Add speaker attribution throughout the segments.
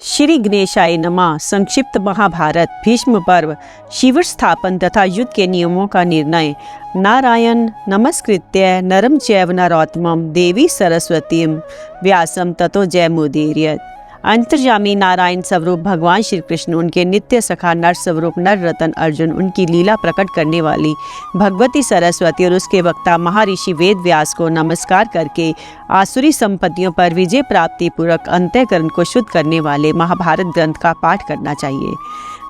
Speaker 1: श्री गणेशाय नमः। संक्षिप्त महाभारत भीष्म पर्व, शिविर स्थापन तथा युद्ध के नियमों का निर्णय। नारायण नमस्कृत्य नरं चैव नरोत्तमं देवी सरस्वतीं व्यासं ततो जयमुदीरयेत्। अंतर्यामी नारायण स्वरूप भगवान श्री कृष्ण, उनके नित्य सखा नर स्वरूप नर रतन अर्जुन, उनकी लीला प्रकट करने वाली भगवती सरस्वती और उसके वक्ता महर्षि वेद व्यास को नमस्कार करके आसुरी संपत्तियों पर विजय प्राप्ति पूर्वक अंतःकरण को शुद्ध करने वाले महाभारत ग्रंथ का पाठ करना चाहिए।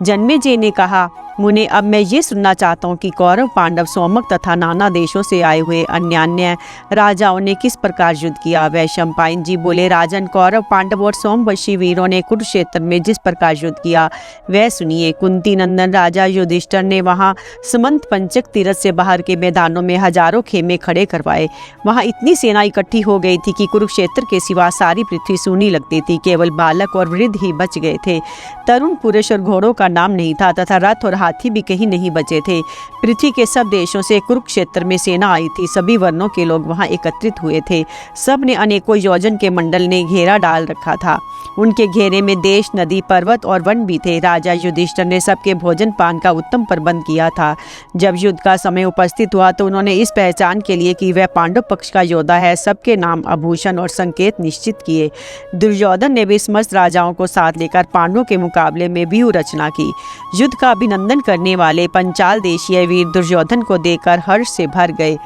Speaker 1: जन्मेजय ने कहा, मुने, अब मैं ये सुनना चाहता हूँ कि कौरव पांडव सोमक तथा नाना देशों से आए हुए अन्य राजाओं ने किस प्रकार युद्ध किया। वैशंपायन जी बोले, राजन, कौरव पांडव और सोमवंशी वीरों ने कुरुक्षेत्र में जिस प्रकार युद्ध किया वह सुनिए। कुंती नंदन राजा युधिष्ठिर ने वहाँ समंत पंचक तीरथ से बाहर के मैदानों में हजारों खेमे खड़े करवाए। वहाँ इतनी सेना इकट्ठी हो गई थी कि कुरुक्षेत्र के सिवा सारी पृथ्वी सूनी लगती थी। केवल बालक और वृद्ध ही बच गए थे। तरुण पुरुष और घोड़ों का नाम नहीं था तथा रथ और हाथी भी कहीं नहीं बचे थे। पृथ्वी के सब देशों से कुरुक्षेत्र में सेना आई थी। सभी वर्णों के लोग वहां एकत्रित हुए थे। सब ने अनेकों योजन के मंडल ने घेरा डाल रखा था। उनके घेरे में देश, नदी, पर्वत और वन भी थे। राजा युधिष्ठिर ने सबके भोजन पान का उत्तम प्रबंध किया था। जब युद्ध का समय उपस्थित हुआ तो उन्होंने इस पहचान के लिए कि वह पांडव पक्ष का योद्धा है, सबके नाम, आभूषण और संकेत निश्चित किए। दुर्योधन ने भी समस्त राजाओं को साथ लेकर पांडवों के मुकाबले में व्यूह रचना की। युद्ध का अभिनंदन करने वाले पंचाल देशीय वीर दुर्योधन को देखकर हर्ष से भर गए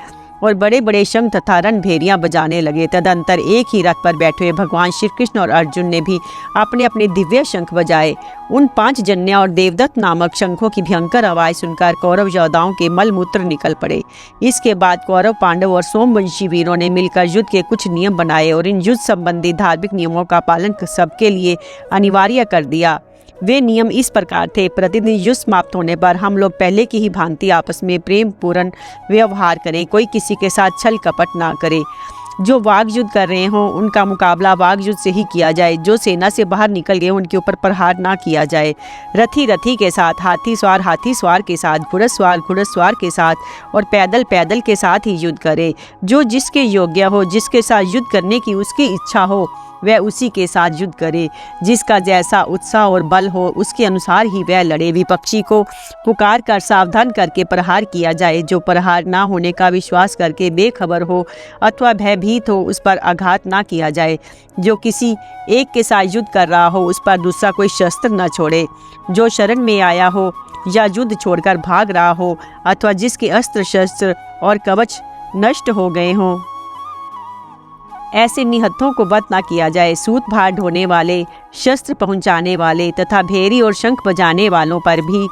Speaker 1: और बड़े बड़े शंख तथा रणभेरियां बजाने लगे। तदंतर एक ही रथ पर बैठे हुए भगवान श्री कृष्ण और अर्जुन ने भी अपने अपने दिव्य शंख बजाए। उन 5 जन्य और देवदत्त नामक शंखों की भयंकर आवाज सुनकर कौरव योद्धाओं के मलमूत्र निकल पड़े। इसके बाद कौरव, पांडव और सोमवंशी वीरों ने मिलकर युद्ध के कुछ नियम बनाए और इन युद्ध संबंधी धार्मिक नियमों का पालन सबके लिए अनिवार्य कर दिया। वे नियम इस प्रकार थे। प्रतिदिन युद्ध समाप्त होने पर हम लोग पहले की ही भांति आपस में प्रेम पूर्ण व्यवहार करें। कोई किसी के साथ छल कपट ना करे। जो वाग युद्ध कर रहे हों उनका मुकाबला वाग युद्ध से ही किया जाए। जो सेना से बाहर निकल गए उनके ऊपर प्रहार ना किया जाए। रथी के साथ, हाथी सवार के साथ, घुड़सवार के साथ और पैदल के साथ ही युद्ध करे। जो जिसके योग्य हो, जिसके साथ युद्ध करने की उसकी इच्छा हो, वह उसी के साथ युद्ध करे। जिसका जैसा उत्साह और बल हो उसके अनुसार ही वह लड़े। विपक्षी को पुकार कर सावधान करके प्रहार किया जाए। जो प्रहार ना होने का विश्वास करके बेखबर हो अथवा भयभीत हो उस पर आघात ना किया जाए। जो किसी एक के साथ युद्ध कर रहा हो उस पर दूसरा कोई शस्त्र न छोड़े। जो शरण में आया हो या युद्ध छोड़कर भाग रहा हो अथवा जिसके अस्त्र शस्त्र और कवच नष्ट हो गए हों, ऐसे निहत्थों को वध न किया जाए। सूत भार ढोने वाले, शस्त्र पहुंचाने वाले तथा भेरी और शंख बजाने वालों पर भी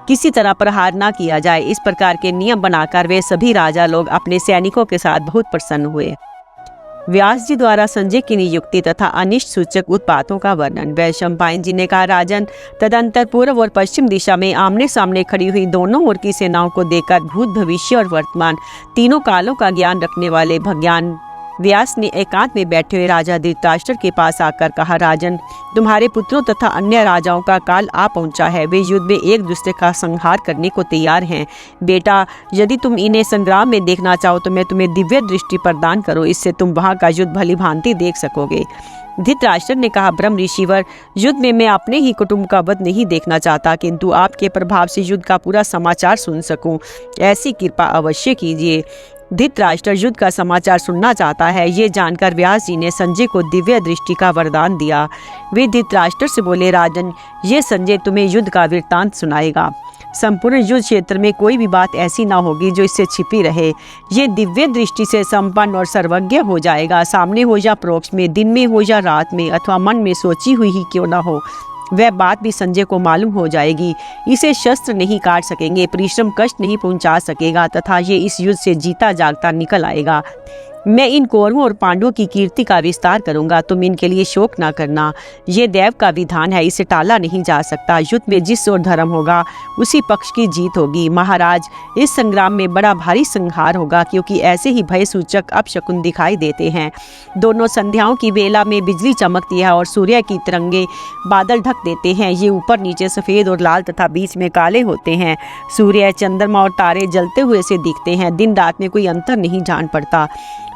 Speaker 1: किसी तरह प्रहार न किया जाए। इस प्रकार के नियम बनाकर वे सभी राजा लोग अपने सैनिकों के साथ बहुत प्रसन्न हुए। व्यास जी द्वारा संजय की नियुक्ति तथा अनिष्ट सूचक उत्पातों का वर्णन। वैशंपायन जी ने कहा, राजन, तदंतर पूर्व और पश्चिम दिशा में आमने सामने खड़ी हुई दोनों ओर की सेनाओं को देखकर भूत, भविष्य और वर्तमान तीनों कालों का ज्ञान रखने वाले भगवान व्यास ने एकांत में बैठे हुए राजा धृतराष्ट्र के पास आकर कहा, राजन, तुम्हारे पुत्रों तथा अन्य राजाओं का काल आ पहुंचा है। वे युद्ध में एक दूसरे का संहार करने को तैयार हैं। बेटा, यदि तुम इन्हें संग्राम में देखना चाहो तो मैं तुम्हें दिव्य दृष्टि प्रदान करूं। इससे तुम वहां का युद्ध भली भांति देख सकोगे। धृतराष्ट्र ने कहा, ब्रह्म ऋषिवर, युद्ध में मैं अपने ही कुटुंब का वध नहीं देखना चाहता, किंतु आपके प्रभाव से युद्ध का पूरा समाचार सुन सकूं, ऐसी कृपा अवश्य कीजिए। धृतराष्ट्र युद्ध का समाचार सुनना चाहता है। ये जानकर व्यास जी ने संजय को दिव्य दृष्टि का वरदान दिया। वे धृतराष्ट्र से बोले, राजन, ये संजय तुम्हें युद्ध का वृत्तांत सुनाएगा। संपूर्ण युद्ध क्षेत्र में कोई भी बात ऐसी ना होगी जो इससे छिपी रहे। ये दिव्य दृष्टि से संपन्न और सर्वज्ञ हो जाएगा। सामने हो या परोक्ष में, दिन में हो या रात में, अथवा मन में सोची हुई ही क्यों ना हो, वह बात भी संजय को मालूम हो जाएगी। इसे शस्त्र नहीं काट सकेंगे, परिश्रम कष्ट नहीं पहुंचा सकेगा तथा ये इस युद्ध से जीता जागता निकल आएगा। मैं इन कौरवों और पांडवों की कीर्ति का विस्तार करूंगा। तुम इनके लिए शोक ना करना। ये देव का विधान है, इसे टाला नहीं जा सकता। युद्ध में जिस ओर धर्म होगा उसी पक्ष की जीत होगी। महाराज, इस संग्राम में बड़ा भारी संहार होगा, क्योंकि ऐसे ही भय सूचक अपशकुन दिखाई देते हैं। दोनों संध्याओं की बेला में बिजली चमकती है और सूर्य की तरंगे बादल ढक देते हैं। ये ऊपर नीचे सफ़ेद और लाल तथा बीच में काले होते हैं। सूर्य, चंद्रमा और तारे जलते हुए से दिखते हैं। दिन रात में कोई अंतर नहीं जान पड़ता।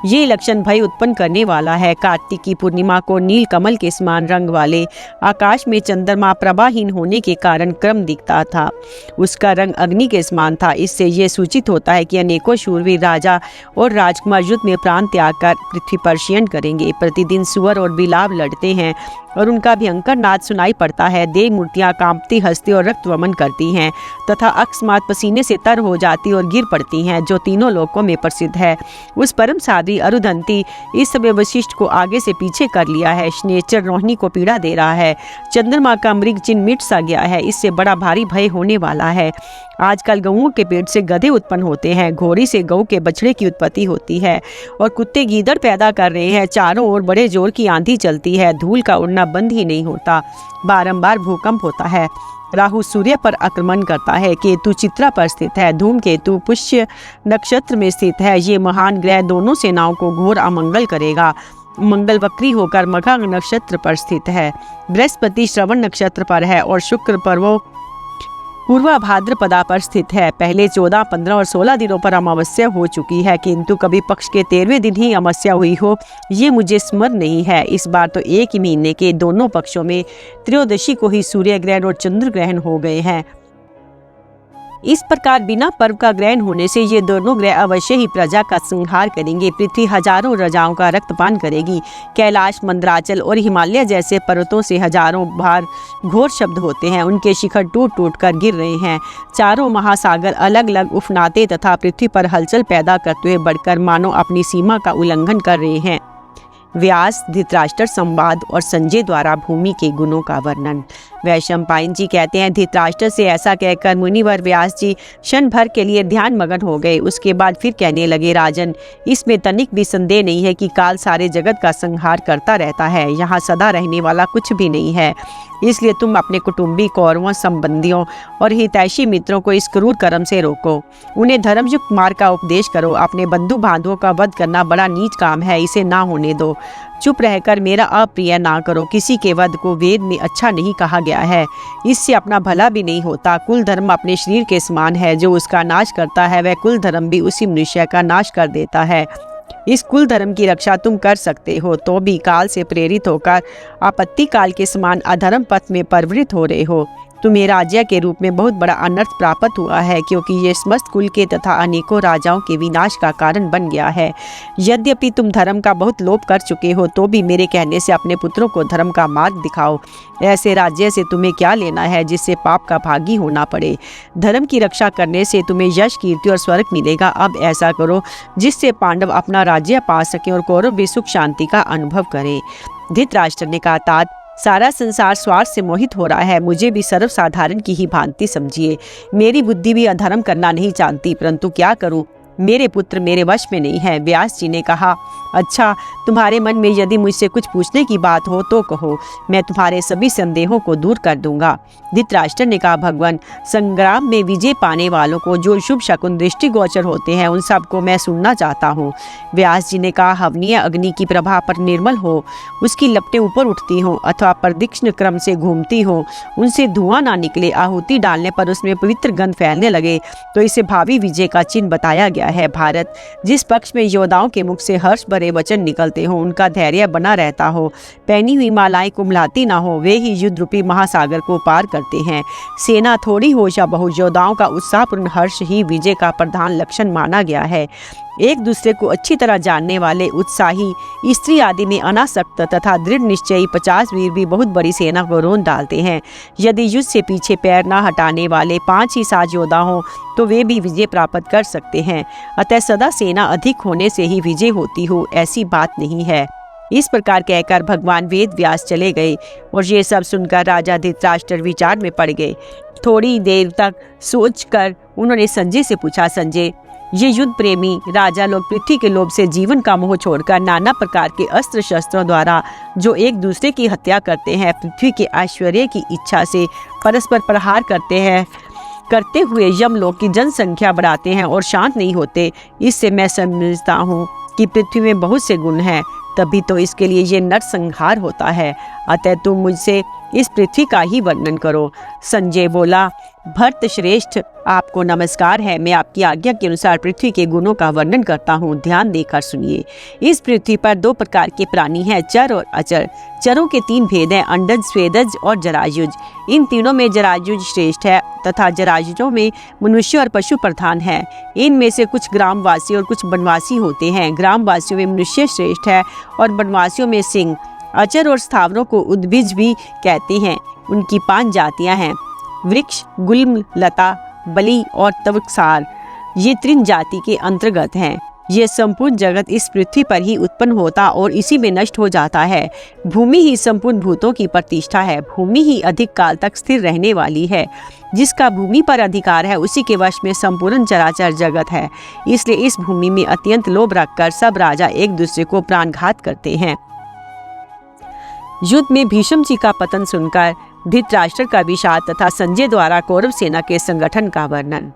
Speaker 1: ये लक्षण भय उत्पन्न करने वाला है। कार्तिक की पूर्णिमा को नील कमल के समान रंग वाले आकाश में चंद्रमा प्रभाहीन होने के कारण क्रम दिखता था। उसका रंग अग्नि के समान था। इससे ये सूचित होता है कि अनेकों शूरवीर राजा और राजकुमार युद्ध में प्राण त्याग कर पृथ्वी पर शयन करेंगे। प्रतिदिन सुअर और बिलाव लड़ते हैं और उनका भयंकर नाद सुनाई पड़ता है। देव मूर्तियां कांपती, हंसती और रक्त वमन करती हैं तथा अकस्मात पसीने से तर हो जाती और गिर पड़ती हैं, जो तीनों लोकों में प्रसिद्ध है। उस परम साध्वी अरुधंती इस समय वशिष्ठ को आगे से पीछे कर लिया है। शनेचर रोहिणी को पीड़ा दे रहा है। चंद्रमा का मृग चिन्ह मिट सा गया है। इससे बड़ा भारी भय होने वाला है। आजकल गऊओं के पेट से गधे उत्पन्न होते हैं, घोड़ी से गऊ के बछड़े की उत्पत्ति होती है और कुत्ते गीदड़ पैदा कर रहे हैं। चारों ओर बड़े जोर की आंधी चलती है। धूल का उड़ना बंद ही नहीं होता। बारंबार भूकंप होता है। राहु सूर्य पर आक्रमण करता है। केतु चित्रा पर स्थित है। धूमकेतु पुष्य नक्षत्र में स्थित है। ये महान ग्रह दोनों सेनाओं को घोर अमंगल करेगा। मंगल वक्री होकर मघा नक्षत्र पर स्थित है। बृहस्पति श्रवण नक्षत्र पर है और शुक्र पूर्वा भाद्रपदा पर स्थित है। पहले 14, 15 और 16 दिनों पर अमावस्या हो चुकी है, किंतु कभी पक्ष के 13वें दिन ही अमावस्या हुई हो ये मुझे स्मरण नहीं है। इस बार तो एक ही महीने के दोनों पक्षों में त्रयोदशी को ही सूर्य ग्रहण और चंद्र ग्रहण हो गए हैं। इस प्रकार बिना पर्व का ग्रहण होने से ये दोनों ग्रह अवश्य ही प्रजा का संहार करेंगे। पृथ्वी हजारों राजाओं का रक्तपान करेगी। कैलाश, मंदराचल और हिमालय जैसे पर्वतों से हजारों बार घोर शब्द होते हैं। उनके शिखर टूट टूट कर गिर रहे हैं। चारों महासागर अलग अलग उफनाते तथा पृथ्वी पर हलचल पैदा करते हुए बढ़कर मानो अपनी सीमा का उल्लंघन कर रहे हैं। व्यास, धृतराष्ट्र संवाद और संजय द्वारा भूमि के गुणों का वर्णन। वैशंपायन जी कहते हैं, धृतराष्ट्र से ऐसा कहकर मुनिवर व्यास जी क्षण भर के लिए ध्यान मगन हो गए। उसके बाद फिर कहने लगे, राजन, इसमें तनिक भी संदेह नहीं है कि काल सारे जगत का संहार करता रहता है। यहाँ सदा रहने वाला कुछ भी नहीं है। इसलिए तुम अपने कुटुंबी, कौरवों, संबंधियों और हितैषी मित्रों को इस क्रूर कर्म से रोको। उन्हें धर्मयुक्त मार्ग का उपदेश करो। अपने बंधु बांधवों का वध करना बड़ा नीच काम है, इसे ना होने दो। चुप रहकर मेरा अप्रिय ना करो। किसी के वध को वेद में अच्छा नहीं कहा गया है। इससे अपना भला भी नहीं होता। कुल धर्म अपने शरीर के समान है। जो उसका नाश करता है वह कुल धर्म भी उसी मनुष्य का नाश कर देता है। इस कुल धर्म की रक्षा तुम कर सकते हो, तो भी काल से प्रेरित होकर आपत्ति काल के समान अधर्म पथ में प्रवृत्त हो रहे हो। तुम्हें राज्य के रूप में बहुत बड़ा अनर्थ प्राप्त हुआ है, क्योंकि ये समस्त कुल के तथा अनेकों राजाओं के विनाश का कारण बन गया है। यद्यपि तुम धर्म का बहुत लोभ कर चुके हो, तो भी मेरे कहने से अपने पुत्रों को धर्म का मार्ग दिखाओ। ऐसे राज्य से तुम्हें क्या लेना है जिससे पाप का भागी होना पड़े। धर्म की रक्षा करने से तुम्हें यश, कीर्ति और स्वर्ग मिलेगा। अब ऐसा करो जिससे पांडव अपना राज्य पा सकें और कौरव भी सुख शांति का अनुभव करें। धृतराष्ट्र ने कहा, तात, सारा संसार स्वार्थ से मोहित हो रहा है। मुझे भी सर्वसाधारण की ही भांति समझिए। मेरी बुद्धि भी अधर्म करना नहीं जानती, परंतु क्या करूं, मेरे पुत्र मेरे वश में नहीं है। व्यास जी ने कहा, अच्छा, तुम्हारे मन में यदि मुझसे कुछ पूछने की बात हो तो कहो, मैं तुम्हारे सभी संदेहों को दूर कर दूंगा। धृतराष्ट्र ने कहा, भगवान, संग्राम में विजय पाने वालों को जो शुभ शकुन दृष्टिगोचर होते हैं उन सब को मैं सुनना चाहता हूँ। व्यास जी ने कहा, हवनीय अग्नि की प्रभा पर निर्मल हो, उसकी लपटें ऊपर उठती हों अथवा प्रदक्षिण क्रम से घूमती हों, उनसे धुआं ना निकले, आहुति डालने पर उसमें पवित्र गंध फैलने लगे, तो इसे भावी विजय का चिन्ह बताया गया है। भारत, जिस पक्ष में योद्धाओं के मुख से हर्ष भरे वचन निकलते हो, उनका धैर्य बना रहता हो, पहनी हुई मालाएं कुम्हलाती ना हो, वे ही युद्ध रूपी महासागर को पार करते हैं। सेना थोड़ी हो या बहु, योद्धाओं का उत्साहपूर्ण हर्ष ही विजय का प्रधान लक्षण माना गया है। एक दूसरे को अच्छी तरह जानने वाले उत्साही स्त्री आदि में अनासक्त तथा दृढ़ निश्चयी 50 वीर भी बहुत बड़ी सेना को रोंद डालते हैं। यदि युद्ध से पीछे पैर न हटाने वाले 5 ही 7 योद्धा हों तो वे भी विजय प्राप्त कर सकते हैं। अतः सदा सेना अधिक होने से ही विजय होती हो, ऐसी बात नहीं है। इस प्रकार कहकर भगवान वेद व्यास चले गए और ये सब सुनकर राजा धृतराष्ट्र विचार में पड़ गए। थोड़ी देर तक सोचकर उन्होंने संजय से पूछा, संजय, ये युद्ध प्रेमी राजा लोग पृथ्वी के लोभ से जीवन का मोह छोड़कर नाना प्रकार के अस्त्र शस्त्रों द्वारा जो एक दूसरे की हत्या करते हैं, पृथ्वी के ऐश्वर्य की इच्छा से परस्पर प्रहार करते हुए यमलोक की जनसंख्या बढ़ाते हैं और शांत नहीं होते, इससे मैं समझता हूँ कि पृथ्वी में बहुत से गुण हैं, तभी तो इसके लिए ये नरसंहार होता है। अतः तुम मुझसे इस पृथ्वी का ही वर्णन करो। संजय बोला, भरत श्रेष्ठ, आपको नमस्कार है। मैं आपकी आज्ञा के अनुसार पृथ्वी के गुणों का वर्णन करता हूँ, ध्यान देकर सुनिए। इस पृथ्वी पर 2 प्रकार के प्राणी हैं, चर और अचर। चरों के 3 भेद हैं, अंडज, स्वेदज और जरायुज। इन तीनों में जरायुज श्रेष्ठ है तथा जरायुजों में मनुष्य और पशु प्रधान है। इनमें से कुछ ग्रामवासी और कुछ वनवासी होते हैं। ग्रामवासियों में मनुष्य श्रेष्ठ है और वनवासियों में सिंह। अचर और स्थावरों को उद्भिज भी कहते हैं। उनकी 5 जातियां हैं, वृक्ष, गुल्म, लता, बलि और तवकसार। ये 3 जाति के अंतर्गत हैं। ये संपूर्ण जगत इस पृथ्वी पर ही उत्पन्न होता और इसी में नष्ट हो जाता है। भूमि ही संपूर्ण भूतों की प्रतिष्ठा है। भूमि ही अधिक काल तक स्थिर रहने वाली है। जिसका भूमि पर अधिकार है उसी के वश में संपूर्ण चराचर जगत है। इसलिए इस भूमि में अत्यंत लोभ रखकर सब राजा एक दूसरे को प्राणघात करते हैं। युद्ध में भीष्म जी का पतन सुनकर धृतराष्ट्र का विषाद तथा संजय द्वारा कौरव सेना के संगठन का वर्णन।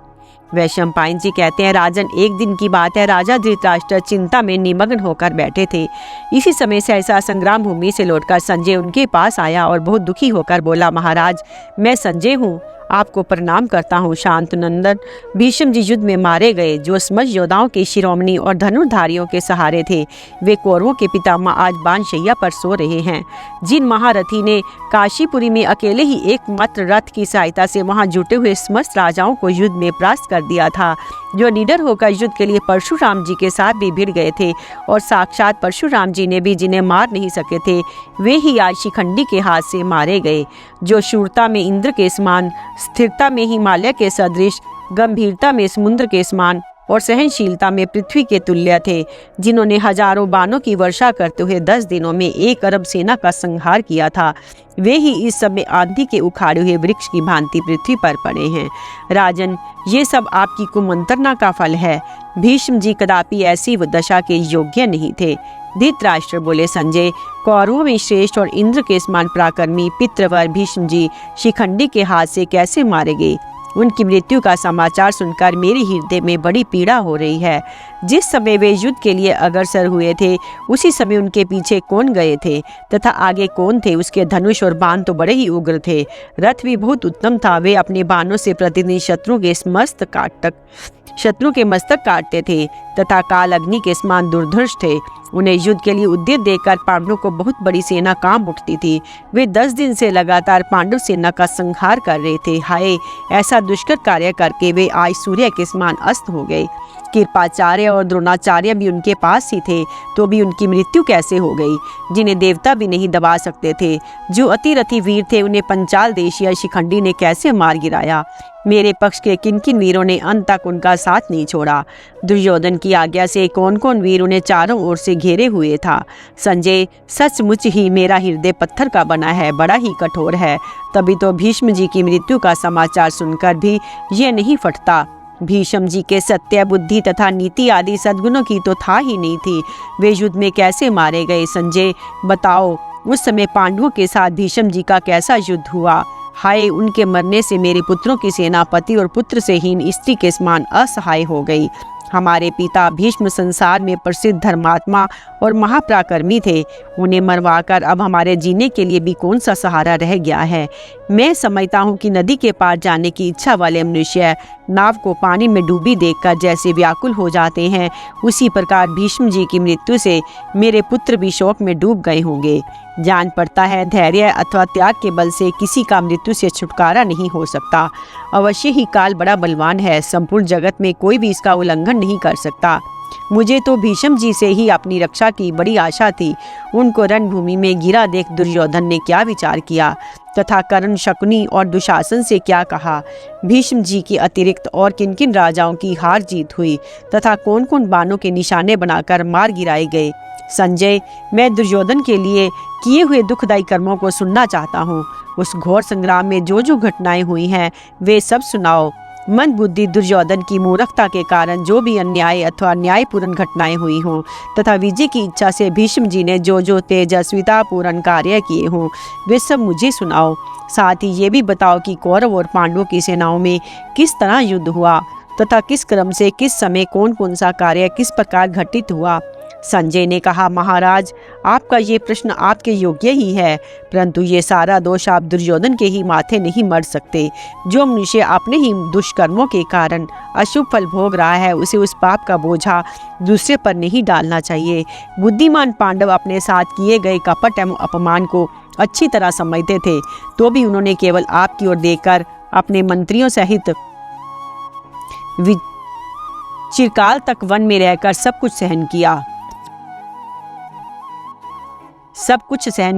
Speaker 1: वैशंपायन जी कहते हैं, राजन, एक दिन की बात है, राजा धृतराष्ट्र चिंता में निमग्न होकर बैठे थे। इसी समय सहसा संग्राम भूमि से लौटकर संजय उनके पास आया और बहुत दुखी होकर बोला, महाराज, मैं संजय हूँ, आपको प्रणाम करता हूँ। शांतनंदन, भीष्म जी युद्ध में मारे गए, जो समस्त योद्धाओं के शिरोमणि और धनुर्धारियों के सहारे थे। वे कौरवों के पितामह आज बाणशैया पर सो रहे हैं। जिन महारथी ने काशीपुरी में अकेले ही एकमात्र रथ की सहायता से वहां जुटे हुए समस्त राजाओं को युद्ध में परास्त कर दिया था, जो निडर होकर युद्ध के लिए परशुराम जी के साथ भी भिड़ गए थे और साक्षात परशुराम जी ने भी जिन्हें मार नहीं सके थे, वे ही आज शिखंडी के हाथ से मारे गए। जो शूरता में इंद्र के समान, स्थिरता में हिमालय के सदृश, गंभीरता में समुद्र के समान और सहनशीलता में पृथ्वी के तुल्य थे, जिन्होंने हजारों बाणों की वर्षा करते हुए 10 दिनों में 1 अरब सेना का संहार किया था, वे ही इस समय आंधी के उखाड़े हुए वृक्ष की भांति पृथ्वी पर पड़े हैं। राजन, ये सब आपकी कुमंत्रणा का फल है। भीष्म जी कदापि ऐसी दशा के योग्य नहीं थे। धृतराष्ट्र बोले, संजय, कौरवों में श्रेष्ठ और इंद्र के समान पराक्रमी पितृवर भीष्म जी शिखंडी के हाथ से कैसे मारे गए? उनकी मृत्यु का समाचार सुनकर मेरे हृदय में बड़ी पीड़ा हो रही है। जिस समय वे युद्ध के लिए अग्रसर हुए थे, उसी समय उनके पीछे कौन गए थे तथा आगे कौन थे? उसके धनुष और बाण तो बड़े ही उग्र थे, रथ भी बहुत उत्तम था। वे अपने बाणों से प्रतिदिन शत्रु के मस्तक काटते थे तथा काल अग्नि के समान दुर्धर्ष थे। उन्हें युद्ध के लिए उद्यत देखकर पांडवों को बहुत बड़ी सेना कांप उठती थी। वे 10 दिन से लगातार पांडव सेना का संहार कर रहे थे। हाय, ऐसा दुष्कर कार्य करके वे आज सूर्य के समान अस्त हो गए। कृपाचार्य और द्रोणाचार्य भी उनके पास ही थे, तो भी उनकी मृत्यु कैसे हो गई, जिन्हें देवता भी नहीं दबा सकते थे? जो अतिरथी वीर थे, उन्हें पंचाल देशीय शिखंडी ने कैसे मार गिराया? मेरे पक्ष के किन किन वीरों ने अंत तक उनका साथ नहीं छोड़ा? दुर्योधन की आज्ञा से कौन कौन वीर उन्हें चारों ओर से घेरे हुए था? संजय, सचमुच ही मेरा हृदय पत्थर का बना है, बड़ा ही कठोर है। तभी तो भीष्म जी की मृत्यु का समाचार सुनकर भी ये नहीं फटता। भीष्म जी के सत्य, बुद्धि तथा नीति आदि सद्गुणों की तो था ही नहीं थी। वे युद्ध में कैसे मारे गए? संजय, बताओ, उस समय पांडवों के साथ भीष्म जी का कैसा युद्ध हुआ? हाय, उनके मरने से मेरे पुत्रों की सेना पति और पुत्र से हीन स्त्री के समान असहाय हो गई। हमारे पिता भीष्म संसार में प्रसिद्ध धर्मात्मा और महापराक्रमी थे। उन्हें मरवाकर अब हमारे जीने के लिए भी कौन सा सहारा रह गया है? मैं समझता हूँ कि नदी के पार जाने की इच्छा वाले मनुष्य नाव को पानी में डूबी देखकर जैसे व्याकुल हो जाते हैं, उसी प्रकार भीष्म जी की मृत्यु से मेरे पुत्र भी शोक में डूब गए होंगे। जान पड़ता है, धैर्य अथवा त्याग के बल से किसी का मृत्यु से छुटकारा नहीं हो सकता। अवश्य ही काल बड़ा बलवान है, संपूर्ण जगत में कोई भी इसका उल्लंघन नहीं कर सकता। मुझे तो भीष्म जी से ही अपनी रक्षा की बड़ी आशा थी। उनको रणभूमि में गिरा देख दुर्योधन ने क्या विचार किया तथा कर्ण, शकुनी और दुशासन से क्या कहा? भीष्म जी के अतिरिक्त और किन किन राजाओं की हार जीत हुई तथा कौन कौन बाणों के निशाने बनाकर मार गिराए गए? संजय, मैं दुर्योधन के लिए किए हुए दुखदायी कर्मों को सुनना चाहता हूँ। उस घोर संग्राम में जो जो घटनाएं हुई हैं, वे सब सुनाओ। मंद बुद्धि दुर्योधन की मूर्खता के कारण जो भी अन्याय अथवा न्यायपूर्ण घटनाएं हुई हों तथा विजय की इच्छा से भीष्म जी ने जो जो तेजस्वितापूर्ण कार्य किए हों, वे सब मुझे सुनाओ। साथ ही ये भी बताओ कि कौरव और पांडवों की सेनाओं में किस तरह युद्ध हुआ तथा किस क्रम से किस समय कौन कौन सा कार्य किस प्रकार घटित हुआ। संजय ने कहा, महाराज, आपका ये प्रश्न आपके योग्य ही है, परंतु ये सारा दोष आप दुर्योधन के ही माथे नहीं मर सकते। जो मनुष्य अपने ही दुष्कर्मों के कारण अशुभ फल भोग रहा है, उसे उस पाप का बोझा दूसरे पर नहीं डालना चाहिए। बुद्धिमान पांडव अपने साथ किए गए कपट एवं अपमान को अच्छी तरह समझते थे, तो भी उन्होंने केवल आपकी ओर देखकर अपने मंत्रियों सहित चिरकाल तक वन में रहकर सब कुछ सहन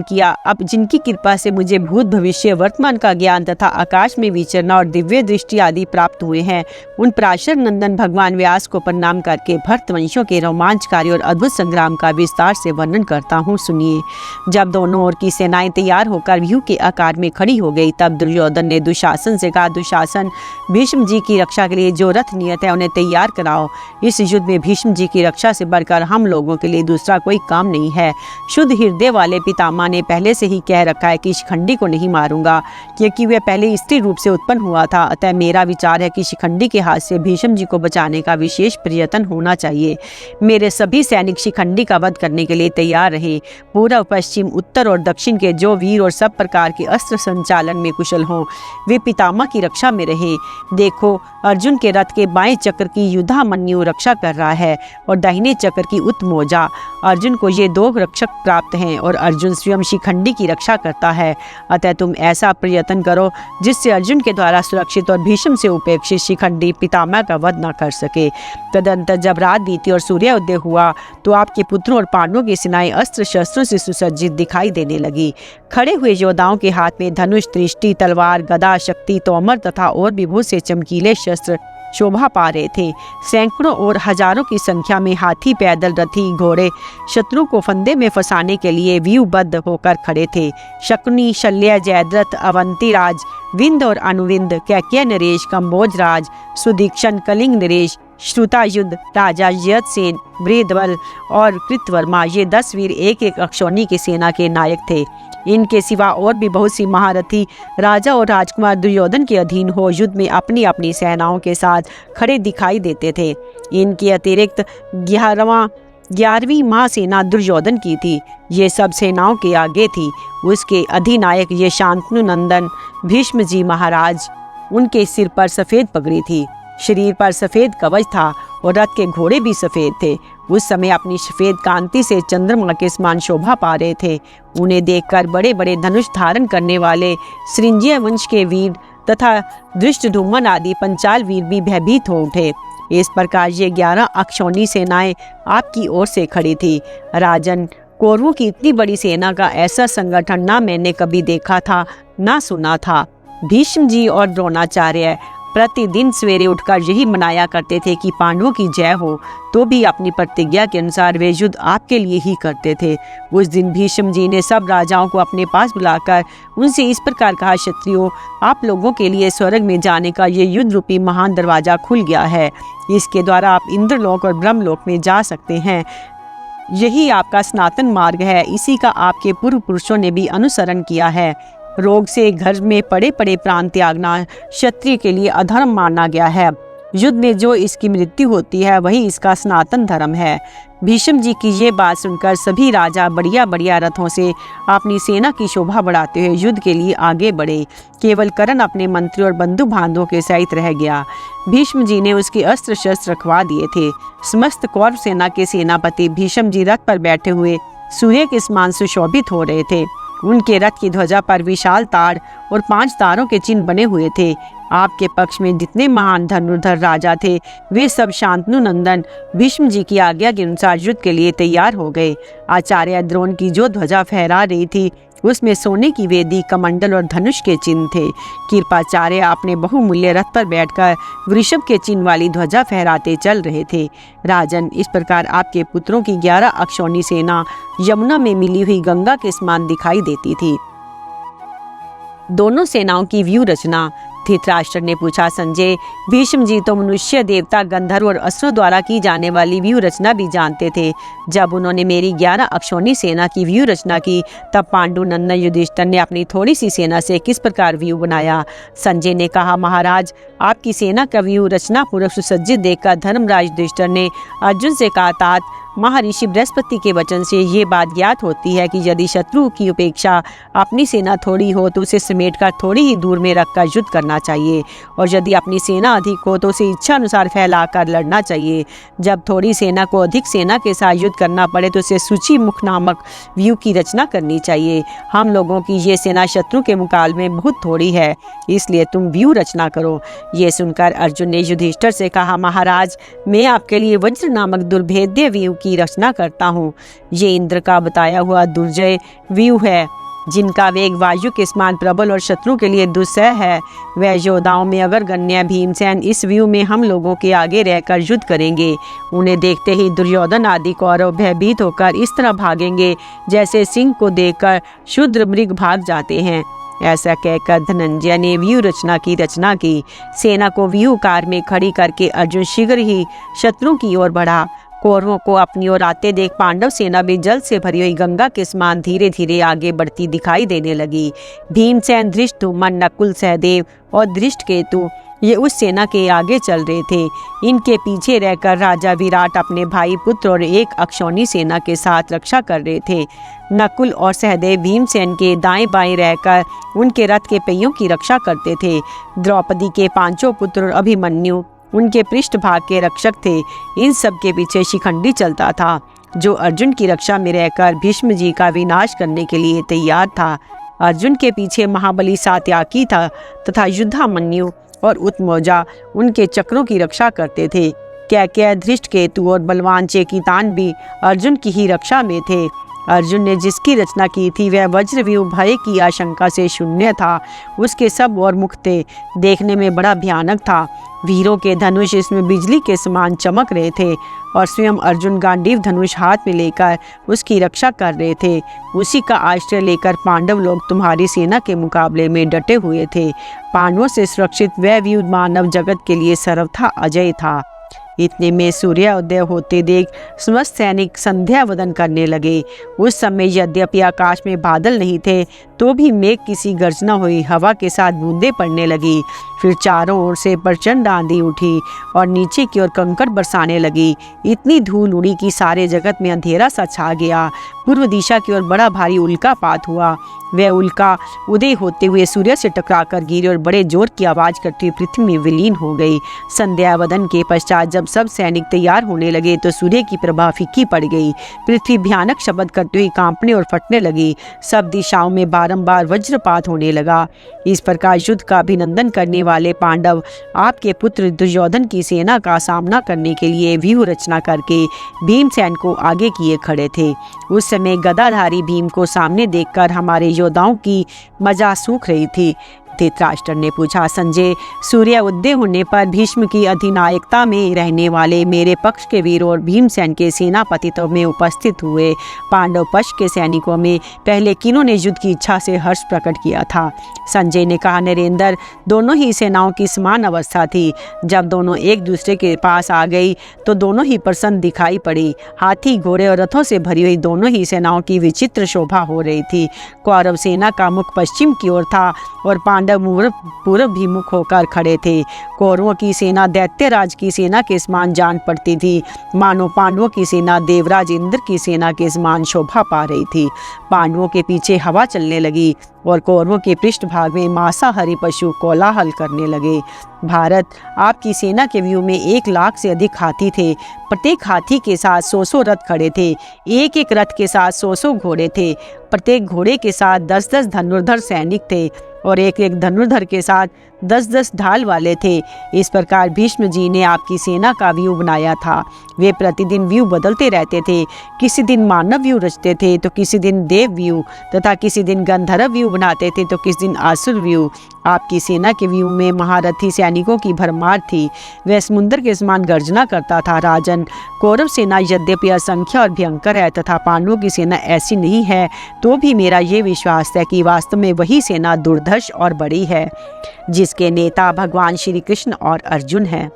Speaker 1: किया। अब जिनकी कृपा से मुझे भूत भविष्य वर्तमान का ज्ञान तथा आकाश में विचरना और दिव्य दृष्टि आदि प्राप्त हुए हैं, उन पराशर नंदन भगवान व्यास को प्रणाम करके भरतवंशियों के रोमांचकारी और अद्भुत संग्राम का विस्तार से वर्णन करता हूँ, सुनिए। जब दोनों ओर की सेनाएं तैयार होकर व्यूह के आकार में खड़ी हो गई, तब दुर्योधन ने दुशासन से कहा, दुशासन, भीष्म जी की रक्षा के लिए जो रथ नियत है उन्हें तैयार कराओ। इस युद्ध में भीष्म जी की रक्षा से बढ़कर हम लोगों के लिए दूसरा कोई काम नहीं है। शुद्ध हृदय वाले पितामह ने पहले से ही कह रखा है कि शिखंडी को नहीं मारूंगा, क्योंकि वह पहले स्त्री रूप से उत्पन्न हुआ था। अतः मेरा विचार है कि शिखंडी के हाथ से भीष्म जी को बचाने का विशेष प्रयत्न होना चाहिए। मेरे सभी सैनिक शिखंडी का वध करने के लिए तैयार रहे। पूर्व, पश्चिम, उत्तर और दक्षिण के जो वीर और सब प्रकार के अस्त्र संचालन में कुशल हों, वे पितामह की रक्षा में रहे। देखो, अर्जुन के रथ के बाएं चक्र की युधामन्यु रक्षा कर रहा है और दाहिने चक्र की उत्मोजा। अर्जुन को ये दो रक्षक प्राप्त हैं और अर्जुन स्वयं शिखंडी की रक्षा करता है। अतः तुम ऐसा प्रयत्न करो जिससे अर्जुन के द्वारा सुरक्षित और भीष्म से उपेक्षित शिखंडी पितामह का वध न कर सके। तदंतर जब रात बीती और सूर्योदय हुआ, तो आपके पुत्रों और पांडवों की सेनाएं अस्त्र शस्त्रों से सुसज्जित दिखाई देने लगी। खड़े हुए योद्धाओं के हाथ में धनुष, दृष्टि, तलवार, गदा, शक्ति, तोमर तथा और भी बहुत से चमकीले शस्त्र शोभा पा रहे थे। सैकड़ों और हजारों की संख्या में हाथी, पैदल, रथी, घोड़े शत्रु को फंदे में फंसाने के लिए व्यूहबद्ध होकर खड़े थे। शकुनी, शल्य, जयद्रथ, अवंती राज, विंध्य और अनुविंद, कैकेय नरेश, कंबोज राज, सुदीक्षण, कलिंग नरेश, श्रुतायुध, राजा यदसेन, वृद्धबल और कृतवर्मा, ये 10 वीर एक एक अक्षौणी की सेना के नायक थे। इनके सिवा और भी बहुत सी महारथी राजा और राजकुमार दुर्योधन के अधीन हो युद्ध में अपनी अपनी सेनाओं के साथ खड़े दिखाई देते थे। इनके अतिरिक्त 11वीं महासेना दुर्योधन की थी। ये सब सेनाओं के आगे थी। उसके अधिनायक ये शांतनु नंदन भीष्म जी महाराज। उनके सिर पर सफ़ेद पगड़ी थी, शरीर पर सफ़ेद कवच था और रथ के घोड़े भी सफ़ेद थे। उस समय अपनी सफ़ेद कांति से चंद्रमा के समान शोभा पा रहे थे। उन्हें देखकर बड़े बड़े धनुष धारण करने वाले श्रृंजीय वंश के वीर तथा धृष्टद्युम्न आदि पंचाल वीर भी भयभीत हो उठे। इस प्रकार ये 11 अक्षौणी सेनाएं आपकी ओर से खड़ी थी। राजन, कौरवों की इतनी बड़ी सेना का ऐसा संगठन ना मैंने कभी देखा था, ना सुना था। भीष्म जी और द्रोणाचार्य प्रतिदिन सवेरे उठकर यही मनाया करते थे कि पांडवों की जय हो, तो भी अपनी प्रतिज्ञा के अनुसार वे युद्ध आपके लिए ही करते थे। उस दिन भीष्म जी ने सब राजाओं को अपने पास बुलाकर उनसे इस प्रकार कहा, क्षत्रियों, आप लोगों के लिए स्वर्ग में जाने का ये युद्ध रूपी महान दरवाजा खुल गया है। इसके द्वारा आप इंद्रलोक और ब्रह्मलोक में जा सकते हैं। यही आपका सनातन मार्ग है। इसी का आपके पूर्व पुरुषों ने भी अनुसरण किया है। रोग से घर में पड़े पड़े प्राण त्यागना क्षत्रिय के लिए अधर्म माना गया है। युद्ध में जो इसकी मृत्यु होती है वही इसका सनातन धर्म है। भीष्म जी की ये बात सुनकर सभी राजा बढ़िया बढ़िया रथों से अपनी सेना की शोभा बढ़ाते हुए युद्ध के लिए आगे बढ़े। केवल कर्ण अपने मंत्री और बंधु बांधवों के सहित रह गया। भीष्म जी ने उसके अस्त्र शस्त्र रखवा दिए थे। समस्त कौरव सेना के सेनापति भीष्म जी रथ पर बैठे हुए सूर्य के समान सुशोभित हो रहे थे। उनके रथ की ध्वजा पर विशाल ताड़ और 5 तारों के चिन्ह बने हुए थे। आपके पक्ष में जितने महान धनुर्धर राजा थे, वे सब शांतनु नंदन भीष्म जी की आज्ञा के अनुसार युद्ध के लिए तैयार हो गए। आचार्य द्रोण की जो ध्वजा फहरा रही थी, उसमें सोने की वेदी, कमंडल और धनुष के चिन्ह थे। कृपाचार्य अपने बहुमूल्य रथ पर बैठकर वृषभ के चिन्ह वाली ध्वजा फहराते चल रहे थे। राजन, इस प्रकार आपके पुत्रों की 11 अक्षौणी सेना यमुना में मिली हुई गंगा के समान दिखाई देती थी। दोनों सेनाओं की व्यूह रचना। धृतराष्ट्र ने पूछा, संजय, भीष्म जी तो मनुष्य, देवता, गंधर्व और असुरों द्वारा की जाने वाली व्यूह रचना भी जानते थे। जब उन्होंने मेरी 11 अक्षौणी सेना की व्यूह रचना की, तब पांडु नंदन युधिष्ठिर ने अपनी थोड़ी सी सेना से किस प्रकार व्यूह बनाया? संजय ने कहा, महाराज, आपकी सेना का व्यूह रचना पूर्वक सुसज्जित देखकर धर्मराज युधिष्ठिर ने अर्जुन से कहा, तात, महर्षि बृहस्पति के वचन से ये बात ज्ञात होती है कि यदि शत्रु की उपेक्षा अपनी सेना थोड़ी हो तो उसे समेटकर थोड़ी ही दूर में रखकर युद्ध करना चाहिए, और यदि अपनी सेना अधिक हो तो उसे इच्छा अनुसार फैलाकर लड़ना चाहिए। जब थोड़ी सेना को अधिक सेना के साथ युद्ध करना पड़े तो उसे सूची मुख नामक व्यूह की रचना करनी चाहिए। हम लोगों की ये सेना शत्रु के मुकाबले में बहुत थोड़ी है, इसलिए तुम व्यूह रचना करो। ये सुनकर अर्जुन ने युधिष्ठिर से कहा, महाराज, मैं आपके लिए वज्र नामक दुर्भेद्य व्यूह की रचना करता हूँ। ये इंद्र का बताया हुआ दुर्जय व्यूह है, जिनका वेग वायु के समान प्रबल और शत्रु के लिए दुस्सह है। वह योद्धाओं में अग्रगण्य भीमसेन इस व्यूह में हम लोगों के आगे रहकर युद्ध करेंगे। उन्हें देखते ही दुर्योधन आदि कौरव भयभीत होकर इस तरह भागेंगे जैसे सिंह को देखकर शूद्र मृग भाग जाते हैं। ऐसा कहकर धनंजय ने व्यूह रचना की। सेना को व्यूहकार में खड़ी करके अर्जुन शीघ्र ही शत्रु की ओर बढ़ा। कौरवों को अपनी ओर आते देख पांडव सेना भी जल से भरी हुई गंगा के समान धीरे धीरे आगे बढ़ती दिखाई देने लगी। भीमसेन, धृष्टद्युम्न, नकुल, सहदेव और धृष्टकेतु ये उस सेना के आगे चल रहे थे। इनके पीछे रहकर राजा विराट अपने भाई, पुत्र और एक अक्षौणी सेना के साथ रक्षा कर रहे थे। नकुल और सहदेव भीमसेन के दाएं बाएं रहकर उनके रथ के पहियों की रक्षा करते थे। द्रौपदी के पांचों पुत्र और अभिमन्यु उनके पृष्ठभाग के रक्षक थे। इन सब के पीछे शिखंडी चलता था, जो अर्जुन की रक्षा में रहकर भीष्म जी का विनाश करने के लिए तैयार था। अर्जुन के पीछे महाबली सात्याकी था तथा युद्धामन्यु और उत्मौजा उनके चक्रों की रक्षा करते थे। कैकेय, धृष्टकेतु और बलवान चेकितान भी अर्जुन की ही रक्षा में थे। अर्जुन ने जिसकी रचना की थी वह वज्रव्यूह भय की आशंका से शून्य था। उसके सब और मुख थे, देखने में बड़ा भयानक था। वीरों के धनुष इसमें बिजली के समान चमक रहे थे और स्वयं अर्जुन गांडीव धनुष हाथ में लेकर उसकी रक्षा कर रहे थे। उसी का आश्रय लेकर पांडव लोग तुम्हारी सेना के मुकाबले में डटे हुए थे। पांडवों से सुरक्षित वह व्यूह मानव जगत के लिए सर्वथा अजय था। इतने में सूर्योदय होते देख समस्त सैनिक संध्या वदन करने लगे। उस समय यद्यपि आकाश में बादल नहीं थे तो भी मेघ किसी गर्जना हुई, हवा के साथ बूंदें पड़ने लगी। फिर चारों ओर से प्रचंड आंधी उठी और नीचे की ओर कंकड़ बरसाने लगी। इतनी धूल उड़ी कि सारे जगत में अंधेरा सा छा गया। पूर्व दिशा की ओर बड़ा भारी उल्कापात हुआ। वह उल्का उदय होते हुए सूर्य से टकराकर गिरी और बड़े जोर की आवाज करती हुई पृथ्वी में विलीन हो गई। संध्यावदन के पश्चात जब सब सैनिक तैयार होने लगे तो सूर्य की प्रभा फीकी पड़ गई। पृथ्वी भयानक शब्द करती हुई कांपने और फटने लगी। सब दिशाओं में बारंबार वज्रपात होने लगा। इस प्रकार युद्ध का अभिनंदन करने वाले पांडव आपके पुत्र दुर्योधन की सेना का सामना करने के लिए व्यूह रचना करके भीमसेन को आगे किए खड़े थे। उस समय गदाधारी भीम को सामने देखकर हमारे योद्धाओं की मजा सूख रही थी। धृतराष्ट्र ने पूछा, संजय, सूर्य उदय होने पर भीष्म की अधिनायकता में रहने वाले मेरे पक्ष के वीर और भीमसेन के सेनापति तो में उपस्थित हुए पांडव पक्ष के सैनिकों में पहले किन्हों ने युद्ध की इच्छा से हर्ष प्रकट किया था? संजय ने कहा, नरेंद्र, दोनों ही सेनाओं की समान अवस्था थी। जब दोनों एक दूसरे के पास आ गई तो दोनों ही प्रसन्न दिखाई पड़ी। हाथी, घोड़े और रथों से भरी हुई दोनों ही सेनाओं की विचित्र शोभा हो रही थी। कौरव सेना का मुख पश्चिम की ओर था और पांडव पूर्व भी मुख होकर खड़े थे। कौरवों की सेना दैत्यराज की सेना के समान जान पड़ती थी, मानो पांडवों की सेना देवराज इंद्र की सेना के समान शोभा पा रही थी। पांडवों के पीछे हवा चलने लगी और कौरवों के पृष्ठभाग में मांसाहारी पशु कोलाहल करने लगे। भारत, आपकी सेना के व्यूह में 1 लाख से अधिक हाथी थे। प्रत्येक हाथी के साथ 100 रथ खड़े थे। एक एक रथ के साथ 100 घोड़े थे। प्रत्येक घोड़े के साथ 10-10 धनुर्धर सैनिक थे और एक एक धनुर्धर के साथ 10-10 ढाल वाले थे। इस प्रकार भीष्म जी ने आपकी सेना का व्यूह बनाया था। वे प्रतिदिन व्यूह बदलते रहते थे। किसी दिन मानव व्यूह रचते थे तो किसी दिन देव व्यूह तथा किसी दिन गंधर्व व्यूह बनाते थे तो किसी दिन आसुर व्यूह। आपकी सेना के व्यूह में महारथी सैनिकों की भरमार थी। वह समुद्र के समान गर्जना करता था। राजन, कौरव सेना यद्यपि असंख्य और भयंकर है तथा पांडवों की सेना ऐसी नहीं है, तो भी मेरा ये विश्वास है कि वास्तव में वही सेना दुर्धर्ष और बड़ी है, जिसके नेता भगवान श्री कृष्ण और अर्जुन हैं।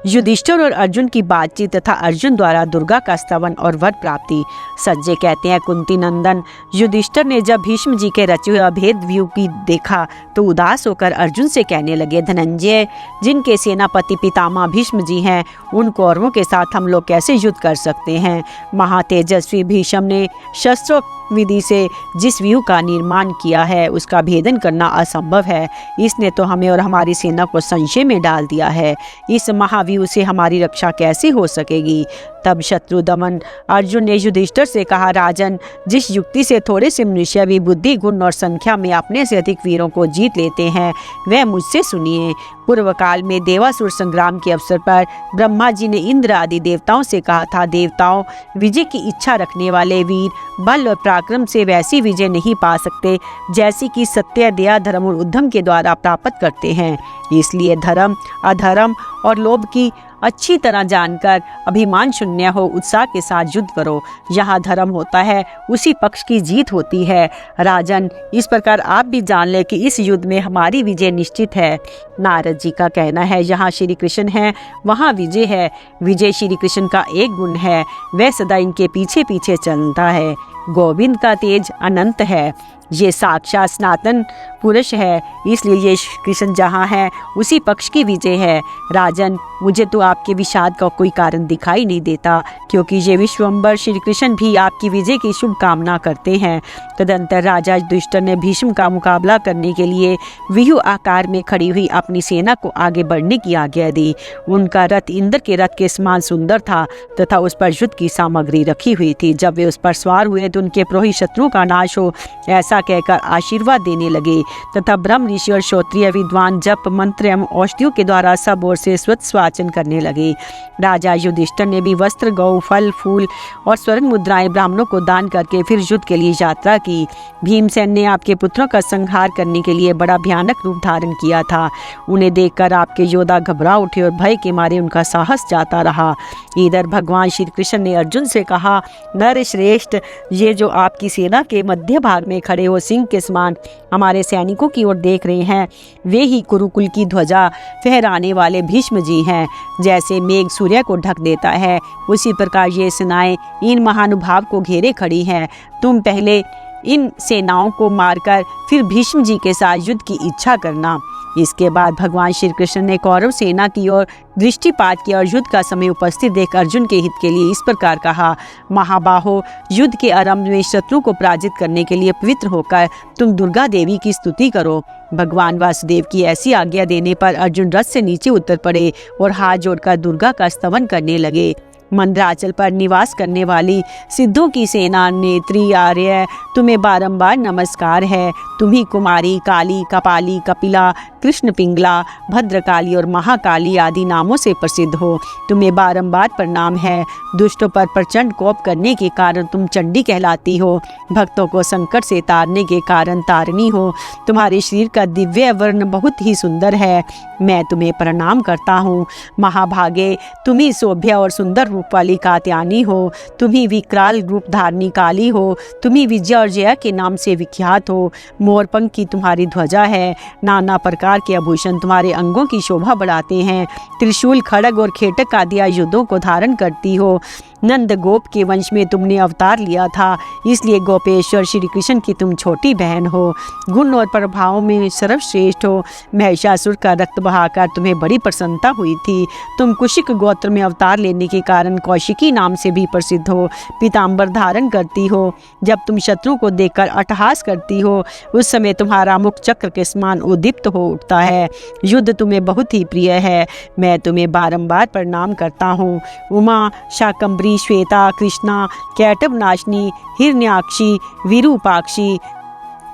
Speaker 1: युधिष्ठिर और अर्जुन की बातचीत तथा अर्जुन द्वारा दुर्गा का स्तवन और वर प्राप्ति। सज्जय कहते हैं, कुंती नंदन युधिष्ठिर ने जब भीष्म जी के रचे हुए अभेद व्यू की देखा तो उदास होकर अर्जुन से कहने लगे, धनंजय, जिनके सेनापति पितामह भीष्म जी हैं, उन कौरवों के साथ हम लोग कैसे युद्ध कर सकते हैं। महातेजस्वी भीष्म ने शस्त्रों विधि से जिस व्यू का निर्माण किया है उसका भेदन करना असंभव है। इसने तो हमें और हमारी सेना को संशय में डाल दिया है। इस महाव्यूह से हमारी रक्षा कैसे हो सकेगी। तब शत्रु दमन अर्जुन ने युधिष्ठिर से कहा, राजन, जिस युक्ति से थोड़े से मनुष्य भी बुद्धि, गुण और संख्या में अपने से अधिक वीरों को जीत लेते हैं, वह मुझसे सुनिए। पूर्व काल में देवासुर संग्राम के अवसर पर ब्रह्मा जी ने इंद्र आदि देवताओं से कहा था, देवताओं, विजय की इच्छा रखने वाले वीर बल और पराक्रम से वैसी विजय नहीं पा सकते जैसी कि सत्य, दया, धर्म और उद्यम के द्वारा प्राप्त करते हैं। इसलिए धर्म, अधर्म और लोभ की अच्छी तरह जानकर अभिमान शून्य हो उत्साह के साथ युद्ध करो। जहाँ धर्म होता है उसी पक्ष की जीत होती है। राजन, इस प्रकार आप भी जान ले कि इस युद्ध में हमारी विजय निश्चित है। नारद जी का कहना है, जहाँ श्री कृष्ण है वहाँ विजय है। विजय श्री कृष्ण का एक गुण है, वह सदा इनके पीछे पीछे चलता है। गोविंद का तेज अनंत है, ये साक्षात सनातन पुरुष है, इसलिए ये कृष्ण जहाँ है उसी पक्ष की विजय है। राजन, मुझे तो आपके विषाद का कोई कारण दिखाई नहीं देता, क्योंकि ये विश्वम्बर श्री कृष्ण भी आपकी विजय की शुभ कामना करते हैं। तदंतर राजा युधिष्ठिर ने भीष्म का मुकाबला करने के लिए व्यूह आकार में खड़ी हुई अपनी सेना को आगे बढ़ने की आज्ञा दी। उनका रथ इंद्र के रथ के समान सुंदर था तथा उस पर युद्ध की सामग्री रखी हुई थी। जब वे उस पर सवार हुए तो उनके पुरोहित शत्रुओं का नाश हो ऐसा कहकर आशीर्वाद देने लगे तथा ब्रह्म ऋषि और श्रोत्रिय विद्वान जप मंत्र एवं औषधियों के द्वारा सब ओर से स्वच्छ स्वाचन करने लगे। राजा युधिष्ठिर ने भी वस्त्र, गौ, फल, फूल और स्वर्ण मुद्राएं ब्राह्मणों को दान करके फिर युद्ध के लिए यात्रा की। भीमसेन ने आपके पुत्रों का संहार करने के लिए बड़ा भयानक रूप धारण किया था। उन्हें देखकर आपके योद्धा घबरा उठे और भय के मारे उनका साहस जाता रहा। इधर भगवान श्री कृष्ण ने अर्जुन से कहा, नर श्रेष्ठ, ये जो आपकी सेना के मध्य भाग में खड़े हो सिंह के समान हमारे सैनिकों की ओर देख रहे हैं, वे ही कुरुकुल की ध्वजा फहराने वाले भीष्म जी हैं। जैसे मेघ सूर्य को ढक देता है, उसी प्रकार ये सेनाएं इन महानुभाव को घेरे खड़ी हैं। तुम पहले इन सेनाओं को मारकर फिर भीष्म जी के साथ युद्ध की इच्छा करना। इसके बाद भगवान श्री कृष्ण ने कौरव सेना की ओर दृष्टिपात किया और युद्ध का समय उपस्थित देख अर्जुन के हित के लिए इस प्रकार कहा, महाबाहो, युद्ध के आरंभ में शत्रु को पराजित करने के लिए पवित्र होकर तुम दुर्गा देवी की स्तुति करो। भगवान वासुदेव की ऐसी आज्ञा देने पर अर्जुन रथ से नीचे उतर पड़े और हाथ जोड़कर दुर्गा का स्तवन करने लगे। मंदराचल पर निवास करने वाली सिद्धों की सेना नेत्री आर्य, तुम्हें बारंबार नमस्कार है। तुम ही कुमारी, काली, कपाली, कपिला, कृष्ण पिंगला, भद्रकाली और महाकाली आदि नामों से प्रसिद्ध हो। तुम्हें बारंबार प्रणाम है। दुष्टों पर प्रचंड कोप करने के कारण तुम चंडी कहलाती हो। भक्तों को संकट से तारने के कारण तारिणी हो। तुम्हारे शरीर का दिव्य वर्ण बहुत ही सुंदर है। मैं तुम्हें प्रणाम करता हूँ। महाभागे, तुम ही शोभ्य और सुंदर रूप वाली कात्यायनी हो। तुम ही विकराल रूप धारणी काली हो। तुम ही विजय और जया के नाम से विख्यात हो। मोरपंख की तुम्हारी ध्वजा है। नाना प्रकार के आभूषण तुम्हारे अंगों की शोभा बढ़ाते हैं। त्रिशूल, खड्ग और खेटक आदि आयुधों को धारण करती हो। नंद गोप के वंश में तुमने अवतार लिया था, इसलिए गोपेश्वर श्री कृष्ण की तुम छोटी बहन हो। गुण और प्रभाव में सर्वश्रेष्ठ हो। महिषासुर का रक्त बहाकर तुम्हें बड़ी प्रसन्नता हुई थी। तुम कुशिक गोत्र में अवतार लेने के कारण कौशिकी नाम से भी प्रसिद्ध हो। पीताम्बर धारण करती हो। जब तुम शत्रु को देखकर अट्टहास करती हो, उस समय तुम्हारा मुख चक्र के समान उद्दीप्त हो उठता है। युद्ध तुम्हें बहुत ही प्रिय है। मैं तुम्हें बारंबार प्रणाम करता हूँ। उमा, शाकंभरी, श्वेता, कृष्णा, कैटभ नाशिनी, हिरण्याक्षी, विरूपाक्षी,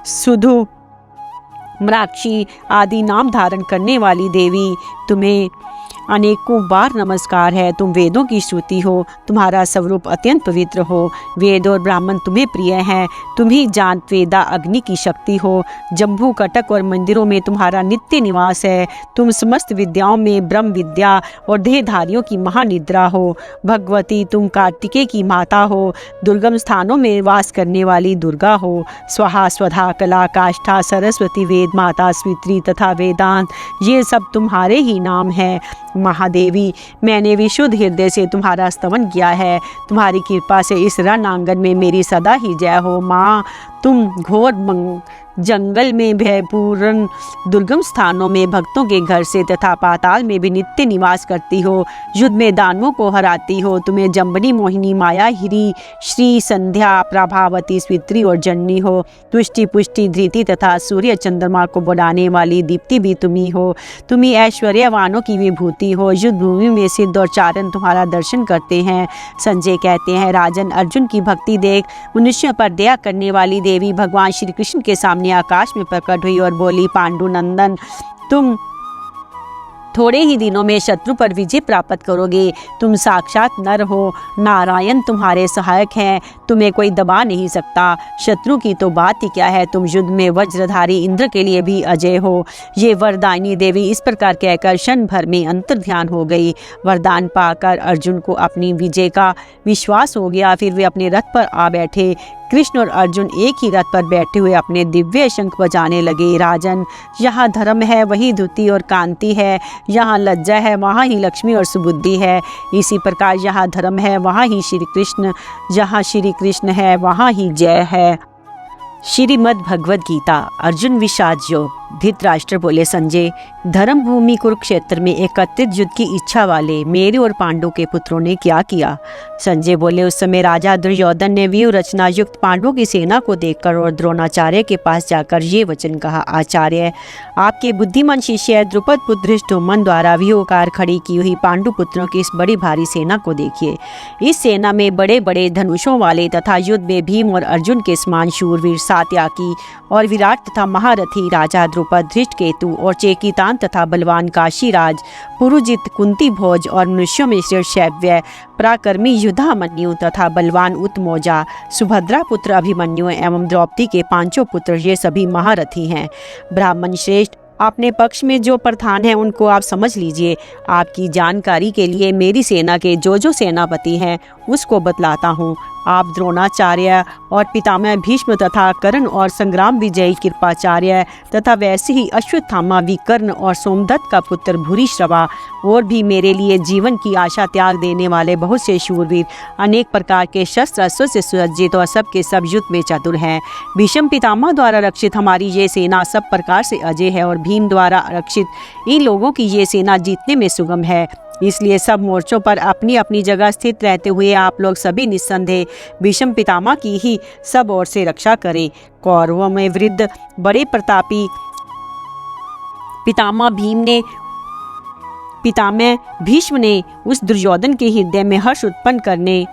Speaker 1: सुधु, मराक्षी आदि नाम धारण करने वाली देवी, तुम्हें अनेकों बार नमस्कार है। तुम वेदों की श्रुति हो। तुम्हारा स्वरूप अत्यंत पवित्र हो। वेद और ब्राह्मण तुम्हें प्रिय हैं। तुम ही जान वेदा अग्नि की शक्ति हो। जम्बू, कटक और मंदिरों में तुम्हारा नित्य निवास है। तुम समस्त विद्याओं में ब्रह्म विद्या और देहधारियों की महानिद्रा हो। भगवती, तुम कार्तिकेय की माता हो। दुर्गम स्थानों में वास करने वाली दुर्गा हो। स्वाहा, स्वधा, कला, काष्ठा, सरस्वती, वेद माता, स्वित्री तथा वेदांत, ये सब तुम्हारे ही नाम हैं। महादेवी, मैंने विशुद्ध हृदय से तुम्हारा स्तवन किया है। तुम्हारी कृपा से इस रणांगन में मेरी सदा ही जय हो। माँ, तुम घोर जंगल में, भयपूर्ण दुर्गम स्थानों में, भक्तों के घर से तथा पाताल में भी नित्य निवास करती हो। युद्ध में दानवों को हराती हो। तुम्हें जम्बनी, मोहिनी, माया, हिरी, श्री, संध्या, प्रभावती, स्वित्री और जननी हो। तुष्टि, पुष्टि, धृति तथा सूर्य चंद्रमा को बढ़ाने वाली दीप्ति भी तुम्ही हो। तुम्ही ऐश्वर्यवानों की विभूति हो। युद्ध भूमि में सिद्ध और चारण तुम्हारा दर्शन करते हैं। संजय कहते हैं, राजन, अर्जुन की भक्ति देख मनुष्यों पर दया करने वाली देवी भगवान श्री कृष्ण के सामने आकाश में प्रकट हुई और बोली, पांडु नंदन, तुम थोड़े ही दिनों में शत्रु पर विजय प्राप्त करोगे। तुम साक्षात नर हो, नारायण तुम्हारे सहायक हैं, तुम्हें कोई दबा नहीं सकता। शत्रु की तो बात ही क्या है, तुम युद्ध में वज्रधारी इंद्र के लिए भी अजय हो। ये वरदायिनी देवी इस प्रकार कहकर क्षण भर में अंतर्ध्यान हो गई। वरदान पाकर अर्जुन को अपनी विजय का विश्वास हो गया। फिर वे अपने रथ पर आ बैठे। कृष्ण और अर्जुन एक ही रथ पर बैठे हुए अपने दिव्य शंख बजाने लगे। राजन, यहाँ धर्म है वहीं द्युति और कांति है, यहाँ लज्जा है वहाँ ही लक्ष्मी और सुबुद्धि है। इसी प्रकार यहाँ धर्म है वहाँ ही श्री कृष्ण, जहाँ श्री कृष्ण है वहाँ ही जय है। श्रीमद् भगवद गीता। अर्जुन विषाद योग। धृतराष्ट्र बोले, संजय, धर्म भूमि कुरुक्षेत्र में एकत्रित युद्ध की इच्छा वाले मेरे और पांडु के पुत्रों ने क्या किया? संजय बोले, उस समय राजा दुर्योधन ने व्यूह रचना युक्त पांडवों की सेना को देखकर और द्रोणाचार्य के पास जाकर ये वचन कहा, आचार्य, आपके बुद्धिमान शिष्य द्रुपद पुत्र धृष्टद्युम्न द्वारा व्यूहकार खड़ी की हुई पांडु पुत्रों की इस बड़ी भारी सेना को देखिए। इस सेना में बड़े बड़े धनुषों वाले तथा युद्ध में भीम और अर्जुन के समान शूरवीर सात्याकी और विराट तथा महारथी राजा द्रुपद, धृष्टकेतु और चेकितान तथा बलवान काशीराज, पुरुजित, कुंती भोज और मनुष्यों में श्रेष्ठ शैव्य, पराक्रमी युधामन्यु तथा बलवान उत्मौजा, सुभद्रा पुत्र अभिमन्यु एवं द्रौपदी के पांचों पुत्र, ये सभी महारथी हैं। ब्राह्मण श्रेष्ठ, अपने पक्ष में जो प्रधान हैं उनको आप समझ लीजिए। आपकी जानकारी के लिए मेरी सेना के जो सेनापति हैं उसको बतलाता हूँ। आप द्रोणाचार्य और पितामह भीष्म तथा कर्ण और संग्राम विजयी कृपाचार्य तथा वैसे ही अश्वत्थामा, विकर्ण और सोमदत्त का पुत्र भूरिश्रवा और भी मेरे लिए जीवन की आशा त्याग देने वाले बहुत से शूरवीर, अनेक प्रकार के शस्त्र अस्त्रों से सुसज्जित और सबके सब युद्ध में चतुर हैं। भीष्म पितामह द्वारा रक्षित हमारी ये सेना सब प्रकार से अजय है और भीम द्वारा रक्षित इन लोगों की ये सेना जीतने में सुगम है। इसलिए सब मोर्चों पर अपनी अपनी जगह स्थित रहते हुए आप लोग सभी निस्संदेह भीष्म पितामह की ही सब ओर से रक्षा करें। कौरवों में वृद्ध बड़े प्रतापी पितामह भीष्म ने उस दुर्योधन के हृदय में हर्ष उत्पन्न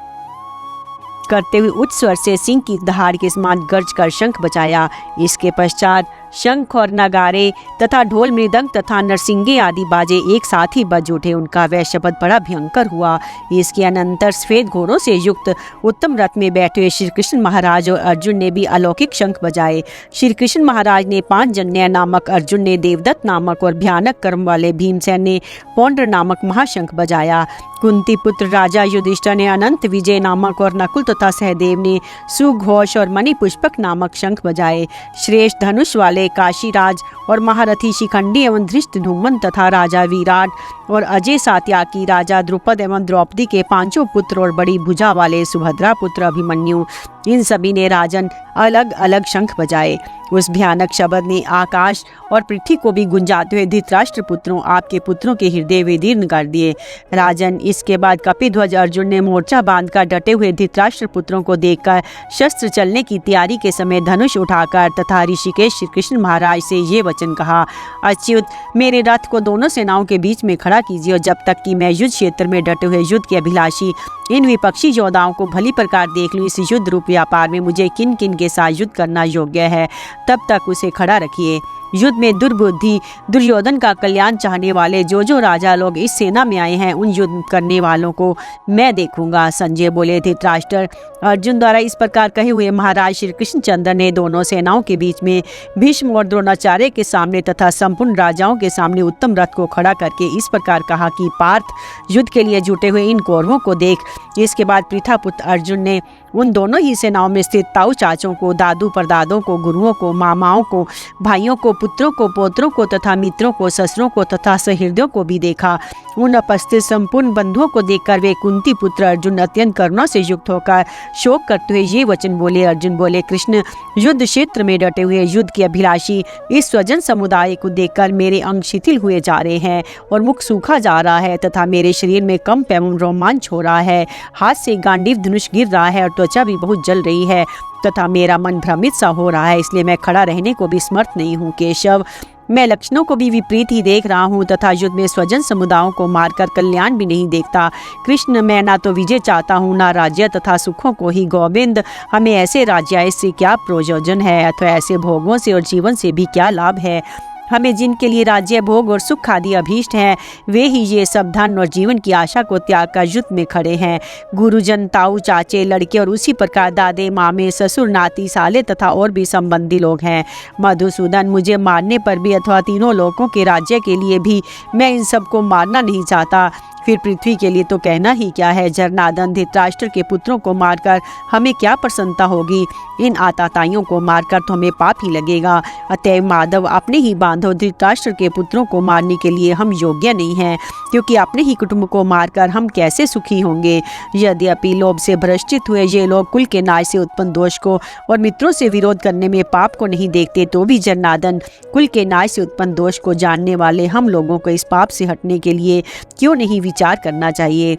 Speaker 1: करते हुए उच्च स्वर से सिंह की दहाड़ के समान गर्ज कर शंख बजाया। इसके पश्चात शंख और नगारे तथा ढोल, मृदंग तथा नरसिंगे आदि बाजे एक साथ ही बज उठे। उनका वह शब्द बड़ा भयंकर हुआ। इसके अनंतर सफेद घोड़ों से युक्त उत्तम रथ में बैठे हुए श्री कृष्ण महाराज और अर्जुन ने भी अलौकिक शंख बजाए। श्री कृष्ण महाराज ने पांचजन्य नामक, अर्जुन ने देवदत्त नामक और भयानक कर्म वाले भीमसेन ने पौंड्र नामक महाशंख बजाया। कुंती पुत्र राजा युधिष्ठिर ने अनंत विजय नामक और नकुल तथा सहदेव ने सुघोष और मणिपुष्पक नामक शंख बजाए। श्रेष्ठ धनुष वाले काशीराज और महारथी शिखंडी एवं धृष्टद्युम्न तथा राजा विराट और अजय सात्याकी, राजा द्रुपद एवं द्रौपदी के पांचों पुत्र और बड़ी भुजा वाले सुभद्रा पुत्र अभिमन्यु, इन सभी ने राजन अलग अलग शंख बजाए। उस भयानक शब्द ने आकाश और पृथ्वी को भी गुंजाते हुए धृतराष्ट्र पुत्रों, आपके पुत्रों के हृदय विदीर्ण कर दिए। राजन, इसके बाद कपिध्वज अर्जुन ने मोर्चा बांधकर डटे हुए धृतराष्ट्र पुत्रों को देखकर शस्त्र चलने की तैयारी के समय धनुष उठाकर तथा ऋषिकेश श्री कृष्ण महाराज से ये वचन कहा, अच्युत, मेरे रथ को दोनों सेनाओं के बीच में खड़ा कीजिए और जब तक कि मैं युद्ध क्षेत्र में डटे हुए युद्ध के अभिलाषी इन विपक्षी योद्धाओं को भली प्रकार देख लूं, इस युद्ध रूप व्यापार में मुझे किन किन के साथ युद्ध करना योग्य है, तब तक उसे खड़ा रखिए। युद्ध में दुर्बुद्धि दुर्योधन का कल्याण चाहने वाले जो राजा लोग इस सेना में आए हैं, उन युद्ध करने वालों को मैं देखूंगा। संजय बोले, धृतराष्ट्र, अर्जुन द्वारा इस प्रकार कहे हुए महाराज श्री कृष्णचंद्र ने दोनों सेनाओं के बीच में भीष्म और द्रोणाचार्य के सामने तथा संपूर्ण राजाओं के सामने उत्तम रथ को खड़ा करके इस प्रकार कहा कि पार्थ, युद्ध के लिए जुटे हुए इन कौरवों को देख। इसके बाद पृथापुत्र अर्जुन ने उन दोनों ही सेनाओं में स्थित ताऊ चाचों को, दादू परदादों को, गुरुओं को, मामाओं को, भाइयों को, पुत्रों को, पोत्रों को तथा मित्रों को, ससुरों को तथा सहृदयों को भी देखा। उन उपस्थित संपूर्ण बंधुओं को देखकर वे कुंती पुत्र अर्जुन अत्यंत करुणा से युक्त होकर शोक करते हुए ये वचन बोले। अर्जुन बोले, कृष्ण, युद्ध क्षेत्र में डटे हुए युद्ध के अभिलाषी इस स्वजन समुदाय को देखकर मेरे अंग शिथिल हुए जा रहे हैं और मुख सूखा जा रहा है तथा मेरे शरीर में कंप एवं रोमांच हो रहा है। हाथ से गांडीव धनुष गिर रहा है और त्वचा भी बहुत जल रही है तथा मेरा मन भ्रमित सा हो रहा है, इसलिए मैं खड़ा रहने को भी समर्थ नहीं हूँ। केशव, मैं लक्षणों को भी विपरीत ही देख रहा हूँ तथा युद्ध में स्वजन समुदायों को मारकर कल्याण भी नहीं देखता। कृष्ण, मैं ना तो विजय चाहता हूँ ना राज्य तथा सुखों को ही। गोविंद, हमें ऐसे राज्य से क्या प्रयोजन है अथवा ऐसे भोगों से और जीवन से भी क्या लाभ है। हमें जिनके लिए राज्य, भोग और सुख आदि अभीष्ट हैं, वे ही ये सब धन और जीवन की आशा को त्याग कर युद्ध में खड़े हैं। गुरुजन, ताऊ, चाचे, लड़के और उसी प्रकार दादे, मामे, ससुर, नाती, साले तथा और भी संबंधी लोग हैं। मधुसूदन, मुझे मारने पर भी अथवा तीनों लोगों के राज्य के लिए भी मैं इन सबको मारना नहीं चाहता। फिर पृथ्वी के लिए तो कहना ही क्या है। जरनादन, धृतराष्ट्र के पुत्रों को मारकर हमें क्या प्रसन्नता होगी। इन आताताइयों को मारकर तो हमें पाप ही लगेगा। अतएव माधव, अपने ही बांधव धृतराष्ट्र के पुत्रों को मारने के लिए हम योग्य नहीं हैं, क्योंकि अपने ही कुटुंब को मारकर हम कैसे सुखी होंगे। यद्यपि लोभ से भ्रष्टित हुए ये लोग कुल के नाश से उत्पन्न दोष को और मित्रों से विरोध करने में पाप को नहीं देखते, तो भी जरनादन, कुल के नाश से उत्पन्न दोष को जानने वाले हम लोगों को इस पाप से हटने के लिए क्यों नहीं विचार करना चाहिए।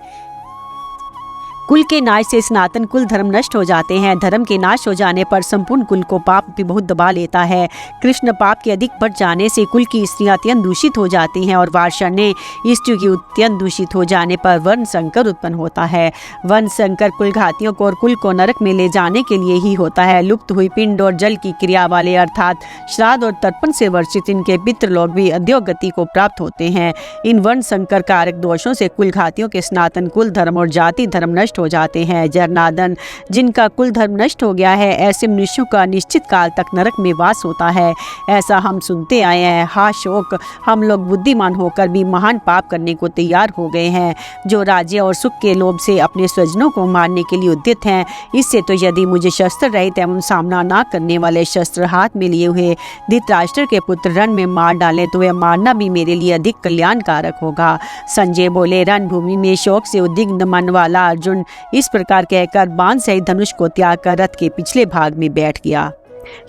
Speaker 1: कुल के नाश से सनातन कुल धर्म नष्ट हो जाते हैं। धर्म के नाश हो जाने पर संपूर्ण कुल को पाप भी बहुत दबा लेता है। कृष्ण, पाप के अधिक बढ़ जाने से कुल की स्त्रियां अत्यंत दूषित हो जाती हैं और वार्षण्य स्त्रियों की अत्यंत दूषित हो जाने पर वर्ण संकर उत्पन्न होता है। वर्ण संकर कुल घातियों को और कुल को नरक में ले जाने के लिए ही होता है। लुप्त हुई पिंड और जल की क्रिया वाले अर्थात श्राद्ध और तर्पण से वर्षित इनके पितृ लोग भी अधोगति को प्राप्त होते हैं। इन वर्ण संकर कारक दोषों से कुल घातियों के सनातन कुल धर्म और जाति धर्म नष्ट हो जाते हैं। जरनादन, जिनका कुल धर्म नष्ट हो गया है, ऐसे मनुष्यों का निश्चित काल तक नरक में वास होता है, ऐसा हम सुनते आए हैं। हा शोक, हम लोग बुद्धिमान होकर भी महान पाप करने को तैयार हो गए हैं, जो राज्य और सुख के लोभ से अपने स्वजनों को मारने के लिए उद्यत हैं। इससे तो यदि मुझे शस्त्र रहित एवं सामना न करने वाले शस्त्र हाथ में लिए हुए धृतराष्ट्र के पुत्र रण में मार डालें तो वह मारना भी मेरे लिए अधिक कल्याणकारक होगा। संजय बोले, रणभूमि में शोक से उद्विग्न मन वाला अर्जुन इस प्रकार कहकर बाण सहित धनुष को त्याग कर रथ के पिछले भाग में बैठ गया।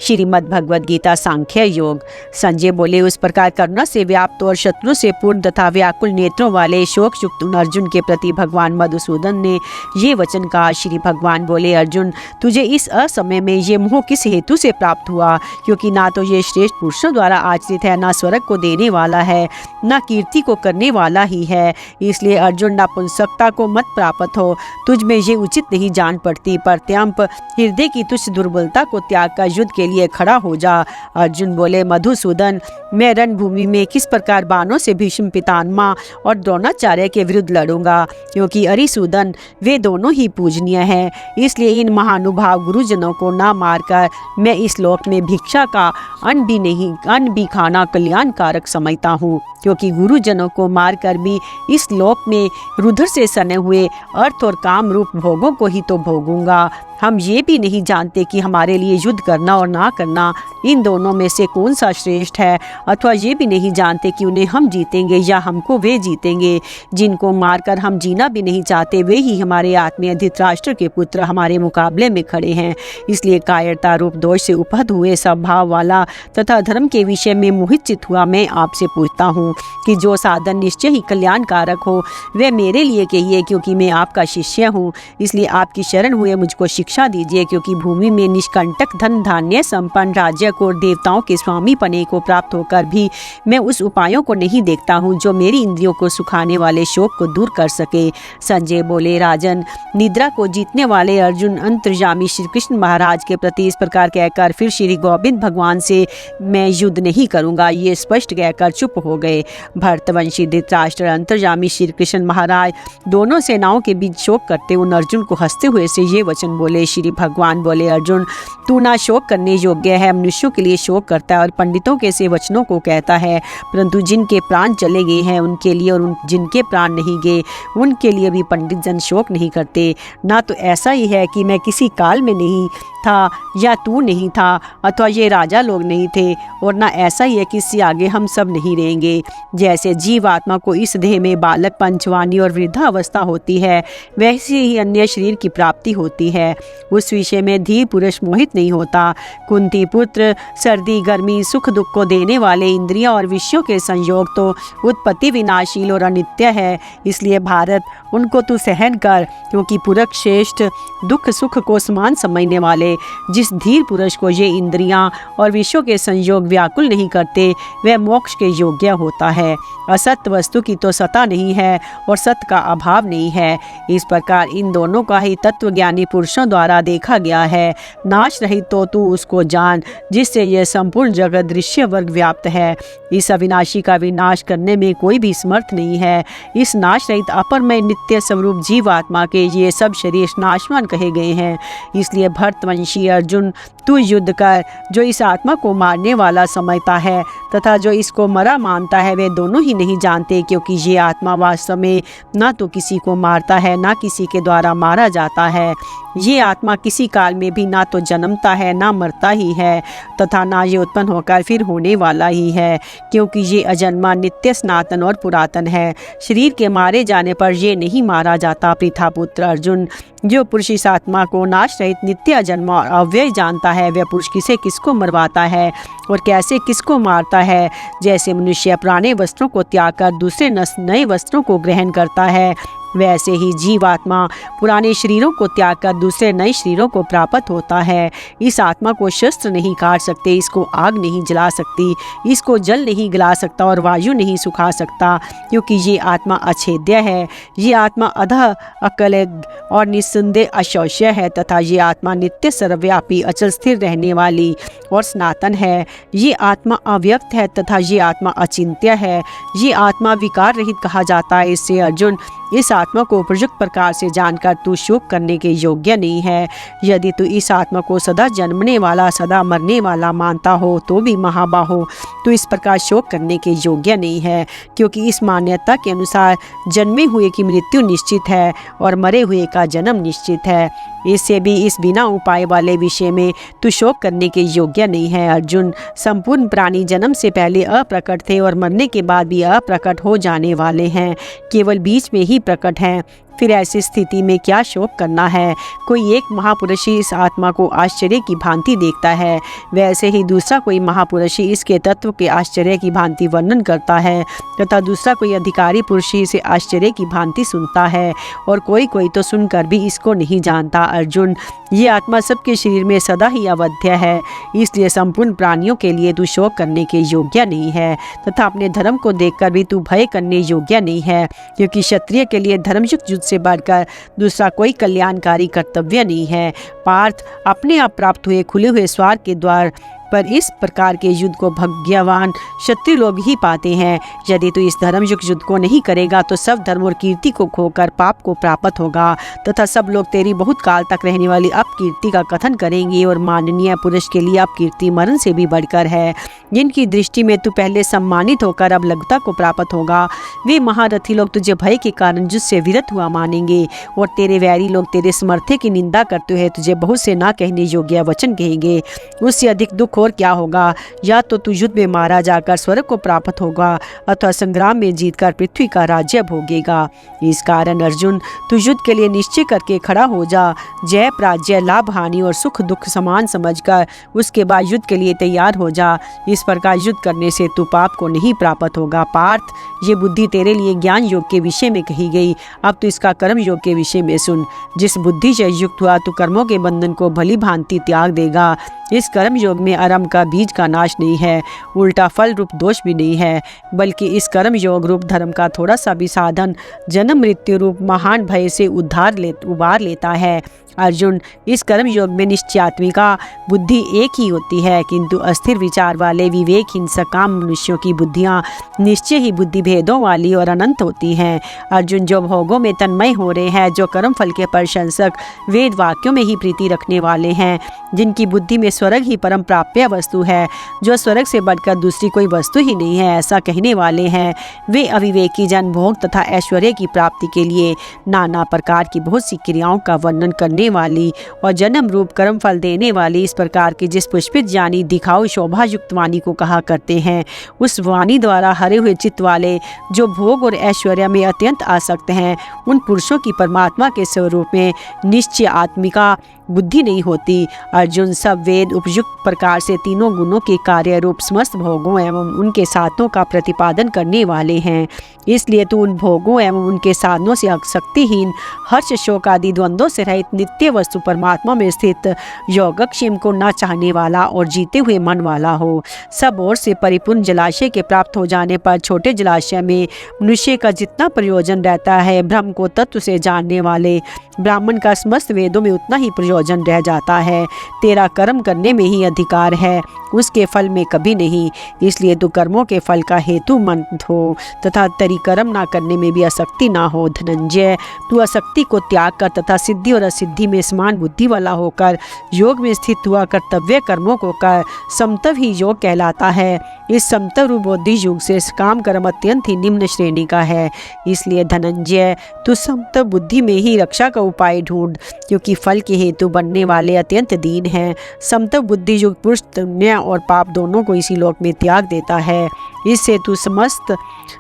Speaker 1: श्रीमद् भगवद गीता सांख्य योग। संजय बोले, उस प्रकार करुणा से व्याप्त और शत्रु से पूर्ण तथा व्याकुल नेत्रों वाले शोक युक्त अर्जुन के प्रति भगवान मधुसूदन ने ये वचन कहा। श्री भगवान बोले, अर्जुन, तुझे इस असमय में ये मोह किस हेतु से प्राप्त हुआ, क्योंकि ना तो ये श्रेष्ठ पुरुषों द्वारा आचरित है, ना स्वर्ग को देने वाला है, ना कीर्ति को करने वाला ही है। इसलिए अर्जुन, नपुंसकता को मत प्राप्त हो, तुझ में ये उचित नहीं जान पड़ती। प्रत्यंप हृदय की तुच्छ दुर्बलता को त्याग कर के लिए खड़ा हो जा। अर्जुन बोले, मधुसूदन, मैं रणभूमि में किस प्रकार बाणों से भीष्म पितामह और द्रोणाचार्य के विरुद्ध लड़ूंगा, क्योंकि अरिसूदन, वे दोनों ही पूजनीय हैं। इसलिए इन महानुभाव गुरुजनों को ना मारकर मैं इस लोक में भिक्षा का अन्न भी खाना कल्याणकारक समझता हूँ, क्योंकि गुरुजनों को मारकर भी इस लोक में रुधिर से सने हुए अर्थ और काम रूप भोगों को ही तो भोगूंगा। हम ये भी नहीं जानते कि हमारे लिए युद्ध करना और ना करना इन दोनों में से कौन सा श्रेष्ठ है, अथवा ये भी नहीं जानते कि उन्हें हम जीतेंगे या हमको वे जीतेंगे। जिनको मारकर हम जीना भी नहीं चाहते, वे ही हमारे आत्मीय धृतराष्ट्र के पुत्र हमारे मुकाबले में खड़े हैं। इसलिए कायरता रूप दोष से उपहत हुए स्वभाव वाला तथा धर्म के विषय में मोहित चित हुआ मैं आपसे पूछता हूँ कि जो साधन निश्चय ही कल्याणकारक हो वह मेरे लिए कहिए, क्योंकि मैं आपका शिष्य हूँ। इसलिए आपकी शरण हुए मुझको शिक्षा दीजिए, क्योंकि भूमि में निष्कंटक धन धान्य संपन्न राज्य को और देवताओं के स्वामी पने को प्राप्त होकर भी मैं उस उपायों को नहीं देखता हूँ जो मेरी इंद्रियों को सुखाने वाले शोक को दूर कर सके। संजय बोले, राजन, निद्रा को जीतने वाले अर्जुन अंतर्यामी श्री कृष्ण महाराज के प्रति इस प्रकार कहकर फिर श्री गोविंद भगवान से मैं युद्ध नहीं करूँगा ये स्पष्ट कहकर चुप हो गए। भरतवंशी धृतराष्ट्र अंतर्यामी श्री कृष्ण महाराज दोनों सेनाओं के बीच शोक करते उन अर्जुन को हंसते हुए से ये वचन बोले, बोले। श्री भगवान बोले, अर्जुन तू ना शोक करने योग्य है, मनुष्यों के लिए शोक करता है और पंडितों के से वचनों को कहता है, परंतु जिनके प्राण चले गए हैं उनके लिए और जिनके प्राण नहीं गए उनके लिए भी पंडित जन शोक नहीं करते। ना तो ऐसा ही है कि मैं किसी काल में नहीं था या तू नहीं था अथवा ये राजा लोग नहीं थे, और ना ऐसा ही है कि इससे आगे हम सब नहीं रहेंगे। जैसे जीव आत्मा को इस देह में बालक, पंचवानी और वृद्धावस्था होती है, वैसे ही अन्य शरीर की प्राप्ति होती है। उस विषय में धीर पुरुष मोहित नहीं होता। कुंती पुत्र, सर्दी गर्मी सुख दुख को देने वाले इंद्रियां और विषयों के संयोग तो उत्पत्ति विनाशील और अनित्य है, इसलिए भारत उनको तू सहन कर, क्योंकि पुरख श्रेष्ठ दुख सुख को समान समझने वाले जिस धीर पुरुष को ये इंद्रियां और विषयों के संयोग व्याकुल नहीं करते वह मोक्ष के योग्य होता है। असत्य वस्तु की तो सत्ता नहीं है और सत्य का अभाव नहीं है। इस प्रकार इन दोनों का ही तत्वज्ञानी पुरुषों द्वारा देखा गया है। नाश रहित तो तू उसको जान जिससे यह संपूर्ण जगत दृश्य वर्ग व्याप्त है। इस अविनाशी का विनाश करने में कोई भी समर्थ नहीं है। इस नाश रहित अपरमय नित्य स्वरूप जीव आत्मा के ये सब शरीर नाशवान कहे गए हैं। इसलिए भरतवंशी अर्जुन तू युद्ध कर। जो इस आत्मा को मारने वाला समझता है तथा जो इसको मरा मानता है वे दोनों ही नहीं जानते, क्योंकि ये आत्मा वास्तव में ना तो किसी को मारता है ना किसी के द्वारा मारा जाता है। ये आत्मा किसी काल में भी ना तो जन्मता है ना मरता ही है तथा ना ये उत्पन्न होकर फिर होने वाला ही है, क्योंकि ये अजन्मा नित्य सनातन और पुरातन है। शरीर के मारे जाने पर ये नहीं मारा जाता। पृथापुत्र अर्जुन, जो पुरुष इस आत्मा को नाश रहित नित्य अजन्म और अव्यय जानता है वह पुरुष किसे किसको मरवाता है और कैसे किसको मारता है। जैसे मनुष्य पुराने वस्त्रों को त्याग कर दूसरे नए वस्त्रों को ग्रहण करता है, वैसे ही जीवात्मा पुराने शरीरों को त्याग कर दूसरे नए शरीरों को प्राप्त होता है। इस आत्मा को शस्त्र नहीं काट सकते, इसको आग नहीं जला सकती, इसको जल नहीं गला सकता और वायु नहीं सुखा सकता, क्योंकि ये आत्मा अछेद्य है। ये आत्मा अधः अकलग और निस्संदेह अशौच्य है तथा ये आत्मा नित्य सर्वव्यापी अचल स्थिर रहने वाली और सनातन है। ये आत्मा अव्यक्त है तथा ये आत्मा अचिंत्य है। ये आत्मा विकार रहित कहा जाता है। इससे अर्जुन इस आत्मा को उपयुक्त प्रकार से जानकर तू शोक करने के योग्य नहीं है। यदि तू इस आत्मा को सदा जन्मने वाला सदा मरने वाला मानता हो तो भी महाबाहो तू इस प्रकार शोक करने के योग्य नहीं है, क्योंकि इस मान्यता के अनुसार जन्मे हुए की मृत्यु निश्चित है और मरे हुए का जन्म निश्चित है। इससे भी इस बिना उपाय वाले विषय में तू शोक करने के योग्य नहीं है। अर्जुन, संपूर्ण प्राणी जन्म से पहले अप्रकट थे और मरने के बाद भी अप्रकट हो जाने वाले हैं, केवल बीच में ही प्रकट हैं। फिर ऐसी स्थिति में क्या शोक करना है। कोई एक महापुरुष ही इस आत्मा को आश्चर्य की भांति देखता है, वैसे ही दूसरा कोई महापुरुष ही इसके तत्व के आश्चर्य की भांति वर्णन करता है तथा दूसरा कोई अधिकारी पुरुष ही इसे आश्चर्य की भांति सुनता है और कोई कोई तो सुनकर भी इसको नहीं जानता। अर्जुन, ये आत्मा सबके शरीर में सदा ही अवध्य है, इसलिए संपूर्ण प्राणियों के लिए तू शोक करने के योग्य नहीं है तथा अपने धर्म को देखकर भी तू भय करने योग्य नहीं है, क्योंकि क्षत्रिय के लिए धर्मयुक्त युद्ध से बढ़कर दूसरा कोई कल्याणकारी कर्तव्य नहीं है। पार्थ, अपने आप प्राप्त हुए खुले हुए स्वार के द्वार पर इस प्रकार के युद्ध को भाग्यवान क्षत्रिय लोग ही पाते हैं। यदि तू इस धर्मयुक्त युद्ध को नहीं करेगा तो सब धर्म और कीर्ति को खोकर पाप को प्राप्त होगा तथा सब लोग तेरी बहुत काल तक रहने वाली अपकीर्ति का कथन करेंगे और माननीय पुरुष के लिए अपकीर्ति मरण से भी बढ़कर है। जिनकी दृष्टि में तू पहले सम्मानित होकर अब लघुता को प्राप्त होगा, वे महारथी लोग तुझे भय के कारण युद्ध से विरत हुआ मानेंगे और तेरे वैरी लोग तेरे समर्थे की निंदा करते हुए तुझे बहुत से ना कहने योग्य वचन कहेंगे। उससे अधिक दुख और क्या होगा, या तो तू युद्ध में मारा जाकर स्वर्ग को प्राप्त होगा अथवा संग्राम में जीतकर पृथ्वी का राज्य भोगेगा। इस कारण अर्जुन, तू युद्ध के लिए निश्चय करके खड़ा हो जा। जय पराजय, लाभ हानि और सुख दुख समान समझकर उसके बाद युद्ध के लिए तैयार हो जा। इस प्रकार युद्ध करने से तू पाप को नहीं प्राप्त होगा। पार्थ, ये बुद्धि तेरे लिए ज्ञान योग के विषय में कही गई, अब तू इसका कर्म योग के विषय में सुन। जिस बुद्धि से युक्त हुआ तू कर्मों के बंधन को भली भांति त्याग देगा। इस कर्म योग में आरंभ का बीज का नाश नहीं है, उल्टा फल रूप दोष भी नहीं है, बल्कि इस कर्म योग रूप धर्म का थोड़ा सा भी साधन जन्म मृत्यु रूप महान भय से उबार लेता है। अर्जुन, इस कर्म योग में निश्चयात्मिका बुद्धि एक ही होती है, किंतु अस्थिर विचार वाले विवेकहीन सकाम मनुष्यों की बुद्धियाँ निश्चय ही बुद्धि भेदों वाली और अनंत होती हैं। अर्जुन, जो भोगों में तन्मय हो रहे हैं, जो कर्म फल के प्रशंसक, वेद वाक्यों में ही प्रीति रखने वाले हैं, जिनकी बुद्धि में स्वर्ग ही परम प्राप्य वस्तु है, जो स्वर्ग से बढ़कर दूसरी कोई वस्तु ही नहीं है, ऐसा कहने वाले हैं, वे अविवेकी जन भोग तथा ऐश्वर्य की प्राप्ति के लिए नाना प्रकार की बहुत सी क्रियाओं का वर्णन करने वाली और जन्म रूप कर्म फल देने वाली इस प्रकार की जिस पुष्पित ज्ञानी दिखाऊ शोभा युक्त वाणी को कहा करते हैं, उस वाणी द्वारा हरे हुए चित्त वाले जो भोग और ऐश्वर्य में अत्यंत आसक्त हैं, उन पुरुषों की परमात्मा के स्वरूप में निश्चय आत्मिका बुद्धि नहीं होती। अर्जुन, सब वेद उपयुक्त प्रकार से तीनों गुणों के कार्य रूप समस्त भोगों एवं उनके साधनों का प्रतिपादन करने वाले हैं, इसलिए तू उन भोगों एवं उनके साधनों से शक्तिहीन, हर्ष शोक आदि द्वंद्वों से रहित नित्य वस्तु परमात्मा में स्थित योगक्षेम को न चाहने वाला और जीते हुए मन वाला हो। सब ओर से परिपूर्ण जलाशय के प्राप्त हो जाने पर छोटे जलाशय में मनुष्य का जितना प्रयोजन रहता है, ब्रह्म को तत्व से जानने वाले ब्राह्मण का समस्त वेदों में उतना ही प्रयोजन रह जाता है। तेरा कर्म करने में ही अधिकार है, उसके फल में कभी नहीं, इसलिए तू कर्मों के फल का हेतु मत हो तथा तेरी कर्म ना करने में भी आसक्ति ना हो। धनंजय, तू आसक्ति को त्याग कर तथा सिद्धि और असिद्धि में समान बुद्धि वाला होकर योग में स्थित हुआ कर्तव्य कर्मों को कर। समतव ही योग कहलाता है। इस समतव रूप बुद्धि युग से काम कर्म अत्यंत ही निम्न श्रेणी का है, इसलिए धनंजय तू समतव बुद्धि में ही रक्षा का उपाय ढूंढ, क्योंकि फल के हेतु बनने वाले अत्यंत दीन हैं। समतव बुद्धि युक्त पुरुष पुण्य और पाप दोनों को इसी लोक में त्याग देता है। इससे तू समस्त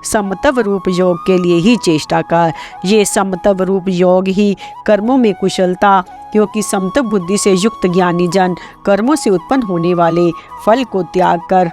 Speaker 1: समतव रूप योग के लिए ही चेष्टा कर। ये समतव रूप योग ही कर्मों में कुशलता, क्योंकि समतव बुद्धि से युक्त ज्ञानी जन कर्मों से उत्पन्न होने वाले फल को त्याग कर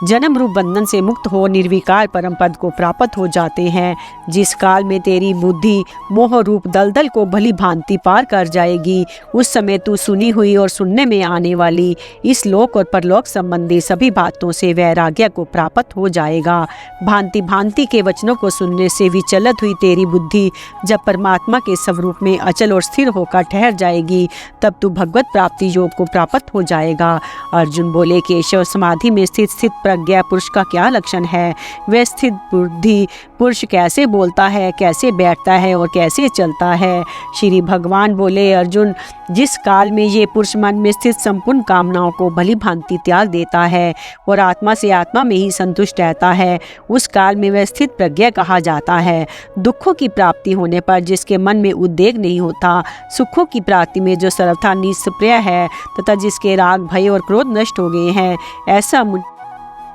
Speaker 1: जन्म रूप बंधन से मुक्त हो निर्विकार परम पद को प्राप्त हो जाते हैं। जिस काल में तेरी बुद्धि मोह रूप दलदल को भली भांति पार कर जाएगी, उस समय तू सुनी हुई और सुनने में आने वाली इस लोक और परलोक संबंधी सभी बातों से वैराग्य को प्राप्त हो जाएगा। भांति भांति के वचनों को सुनने से विचलित हुई तेरी बुद्धि जब परमात्मा के स्वरूप में अचल और स्थिर होकर ठहर जाएगी, तब तू भगवत प्राप्ति योग को प्राप्त हो जाएगा। अर्जुन बोले, केशव, समाधि में स्थित प्रज्ञा पुरुष का क्या लक्षण है? वह स्थित बुद्धि पुरुष कैसे बोलता है, कैसे बैठता है और कैसे चलता है? श्री भगवान बोले, अर्जुन, जिस काल में ये पुरुष मन में स्थित संपूर्ण कामनाओं को भली भांति त्याग देता है और आत्मा से आत्मा में ही संतुष्ट रहता है, उस काल में वह स्थित प्रज्ञा कहा जाता है। दुखों की प्राप्ति होने पर जिसके मन में उद्वेग नहीं होता, सुखों की प्राप्ति में जो सर्वथा निष्प्रिय है तथा जिसके राग भय और क्रोध नष्ट हो गए हैं, ऐसा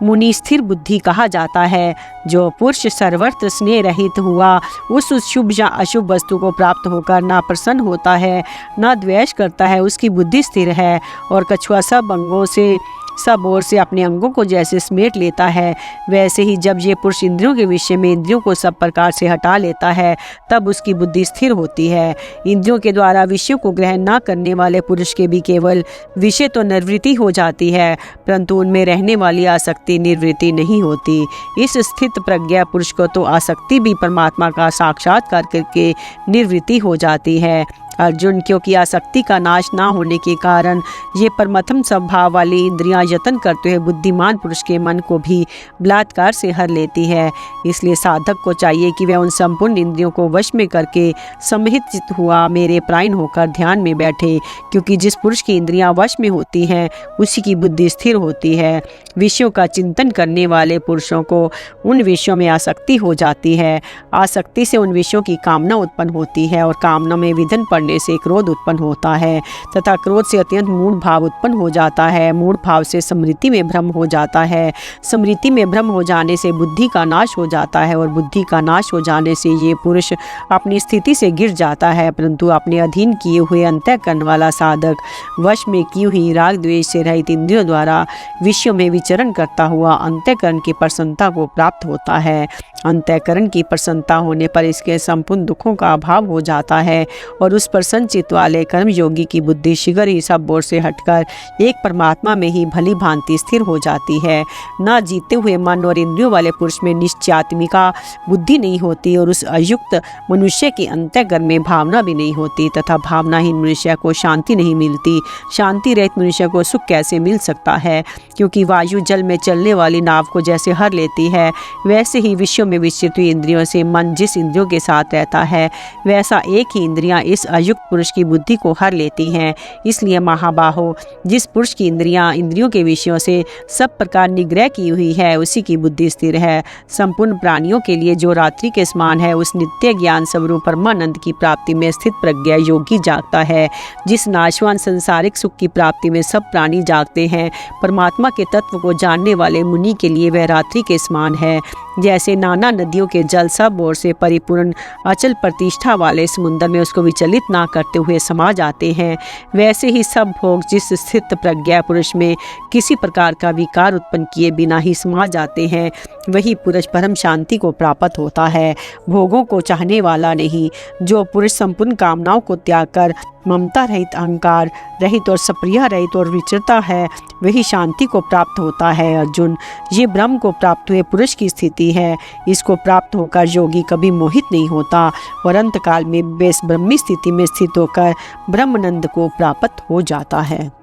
Speaker 1: मुनि स्थिर बुद्धि कहा जाता है। जो पुरुष सर्वत्र स्नेह रहित हुआ उस शुभ या अशुभ वस्तु को प्राप्त होकर ना प्रसन्न होता है, ना द्वेष करता है, उसकी बुद्धि स्थिर है। और कछुआ सब ओर से अपने अंगों को जैसे समेट लेता है, वैसे ही जब ये पुरुष इंद्रियों के विषय में इंद्रियों को सब प्रकार से हटा लेता है, तब उसकी बुद्धि स्थिर होती है। इंद्रियों के द्वारा विषयों को ग्रहण न करने वाले पुरुष के भी केवल विषय तो निवृत्ति हो जाती है, परंतु उनमें रहने वाली आसक्ति निवृत्ति नहीं होती। इस स्थित प्रज्ञा पुरुष को तो आसक्ति भी परमात्मा का साक्षात्कार करके निवृत्ति हो जाती है। अर्जुन, क्योंकि आसक्ति का नाश ना होने के कारण ये परमथम स्वभाव वाली इंद्रियां यत्न करते हुए बुद्धिमान पुरुष के मन को भी बलात्कार से हर लेती है। इसलिए साधक को चाहिए कि वह उन संपूर्ण इंद्रियों को वश में करके सम्मिलित चित्त हुआ मेरे प्राण होकर ध्यान में बैठे, क्योंकि जिस पुरुष की इंद्रियां वश में होती हैं उसी की बुद्धि स्थिर होती है। विषयों का चिंतन करने वाले पुरुषों को उन विषयों में आसक्ति हो जाती है। आसक्ति से उन विषयों की कामना उत्पन्न होती है और कामना में विघ्न पड़ने से क्रोध उत्पन्न होता है तथा क्रोध से अत्यंत मूढ़ भाव उत्पन्न हो जाता है। मूढ़ भाव से स्मृति में भ्रम हो जाता है। स्मृति में भ्रम हो जाने से बुद्धि का नाश हो जाता है और बुद्धि का नाश हो जाने से ये पुरुष अपनी स्थिति से गिर जाता है। परंतु अपने अधीन किए हुए अंतःकरण वाला साधक वश में की हुई राग द्वेष से रहित इंद्रियों द्वारा विषयों में विचरण करता हुआ अंतःकरण की प्रसन्नता को प्राप्त होता है। अंतःकरण की प्रसन्नता होने पर इसके संपूर्ण दुखों का अभाव हो जाता है और उस पर संचित वाले कर्म योगी की बुद्धि शीघ्र ही सब ओर से हटकर एक परमात्मा में ही भली भांति स्थिर हो जाती है। ना जीते हुए मन और इंद्रियों वाले पुरुष में निश्चयात्मिका बुद्धि नहीं होती और उस अयुक्त मनुष्य की अंतःकरण में भावना भी नहीं होती, तथा भावनाहीन मनुष्य को शांति नहीं मिलती। शांति रहित मनुष्य को सुख कैसे मिल सकता है? क्योंकि वायु जल में चलने वाली नाव को जैसे हर लेती है, वैसे ही विश्व में विचरित हुई इंद्रियों से मन जिस इंद्रियों के साथ रहता है, वैसा एक ही इंद्रियां इस अयुक्त पुरुष की बुद्धि को हर लेती हैं। इसलिए महाबाहो, जिस पुरुष की इंद्रियों के विषयों से सब प्रकार निग्रह की हुई है, उसी की बुद्धि स्थिर है। संपूर्ण प्राणियों के लिए जो रात्रि के समान है, उस नित्य ज्ञान स्वरूप परमानंद की प्राप्ति में स्थित प्रज्ञा योगी जागता है। जिस नाशवान संसारिक सुख की प्राप्ति में सब प्राणी जागते हैं, परमात्मा के तत्व को जानने वाले मुनि के लिए वह रात्रि के समान है। जैसे नाना नदियों के जल सब ओर से परिपूर्ण अचल प्रतिष्ठा वाले समुद्र में उसको विचलित ना करते हुए समा जाते हैं, वैसे ही सब भोग जिस स्थित प्रज्ञा पुरुष में किसी प्रकार का विकार उत्पन्न किए बिना ही समा जाते हैं, वही पुरुष परम शांति को प्राप्त होता है। भोगों को चाहने वाला नहीं, जो पुरुष संपूर्ण कामनाओं को त्याग कर ममता रहित, अहंकार रहित और सप्रिय रहित और विचरता है, वही शांति को प्राप्त होता है। अर्जुन, ये ब्रह्म को प्राप्त हुए पुरुष की स्थिति है। इसको प्राप्त होकर योगी कभी मोहित नहीं होता और अंतकाल में बेस ब्रह्मी स्थिति में स्थित होकर ब्रह्मानंद को प्राप्त हो जाता है।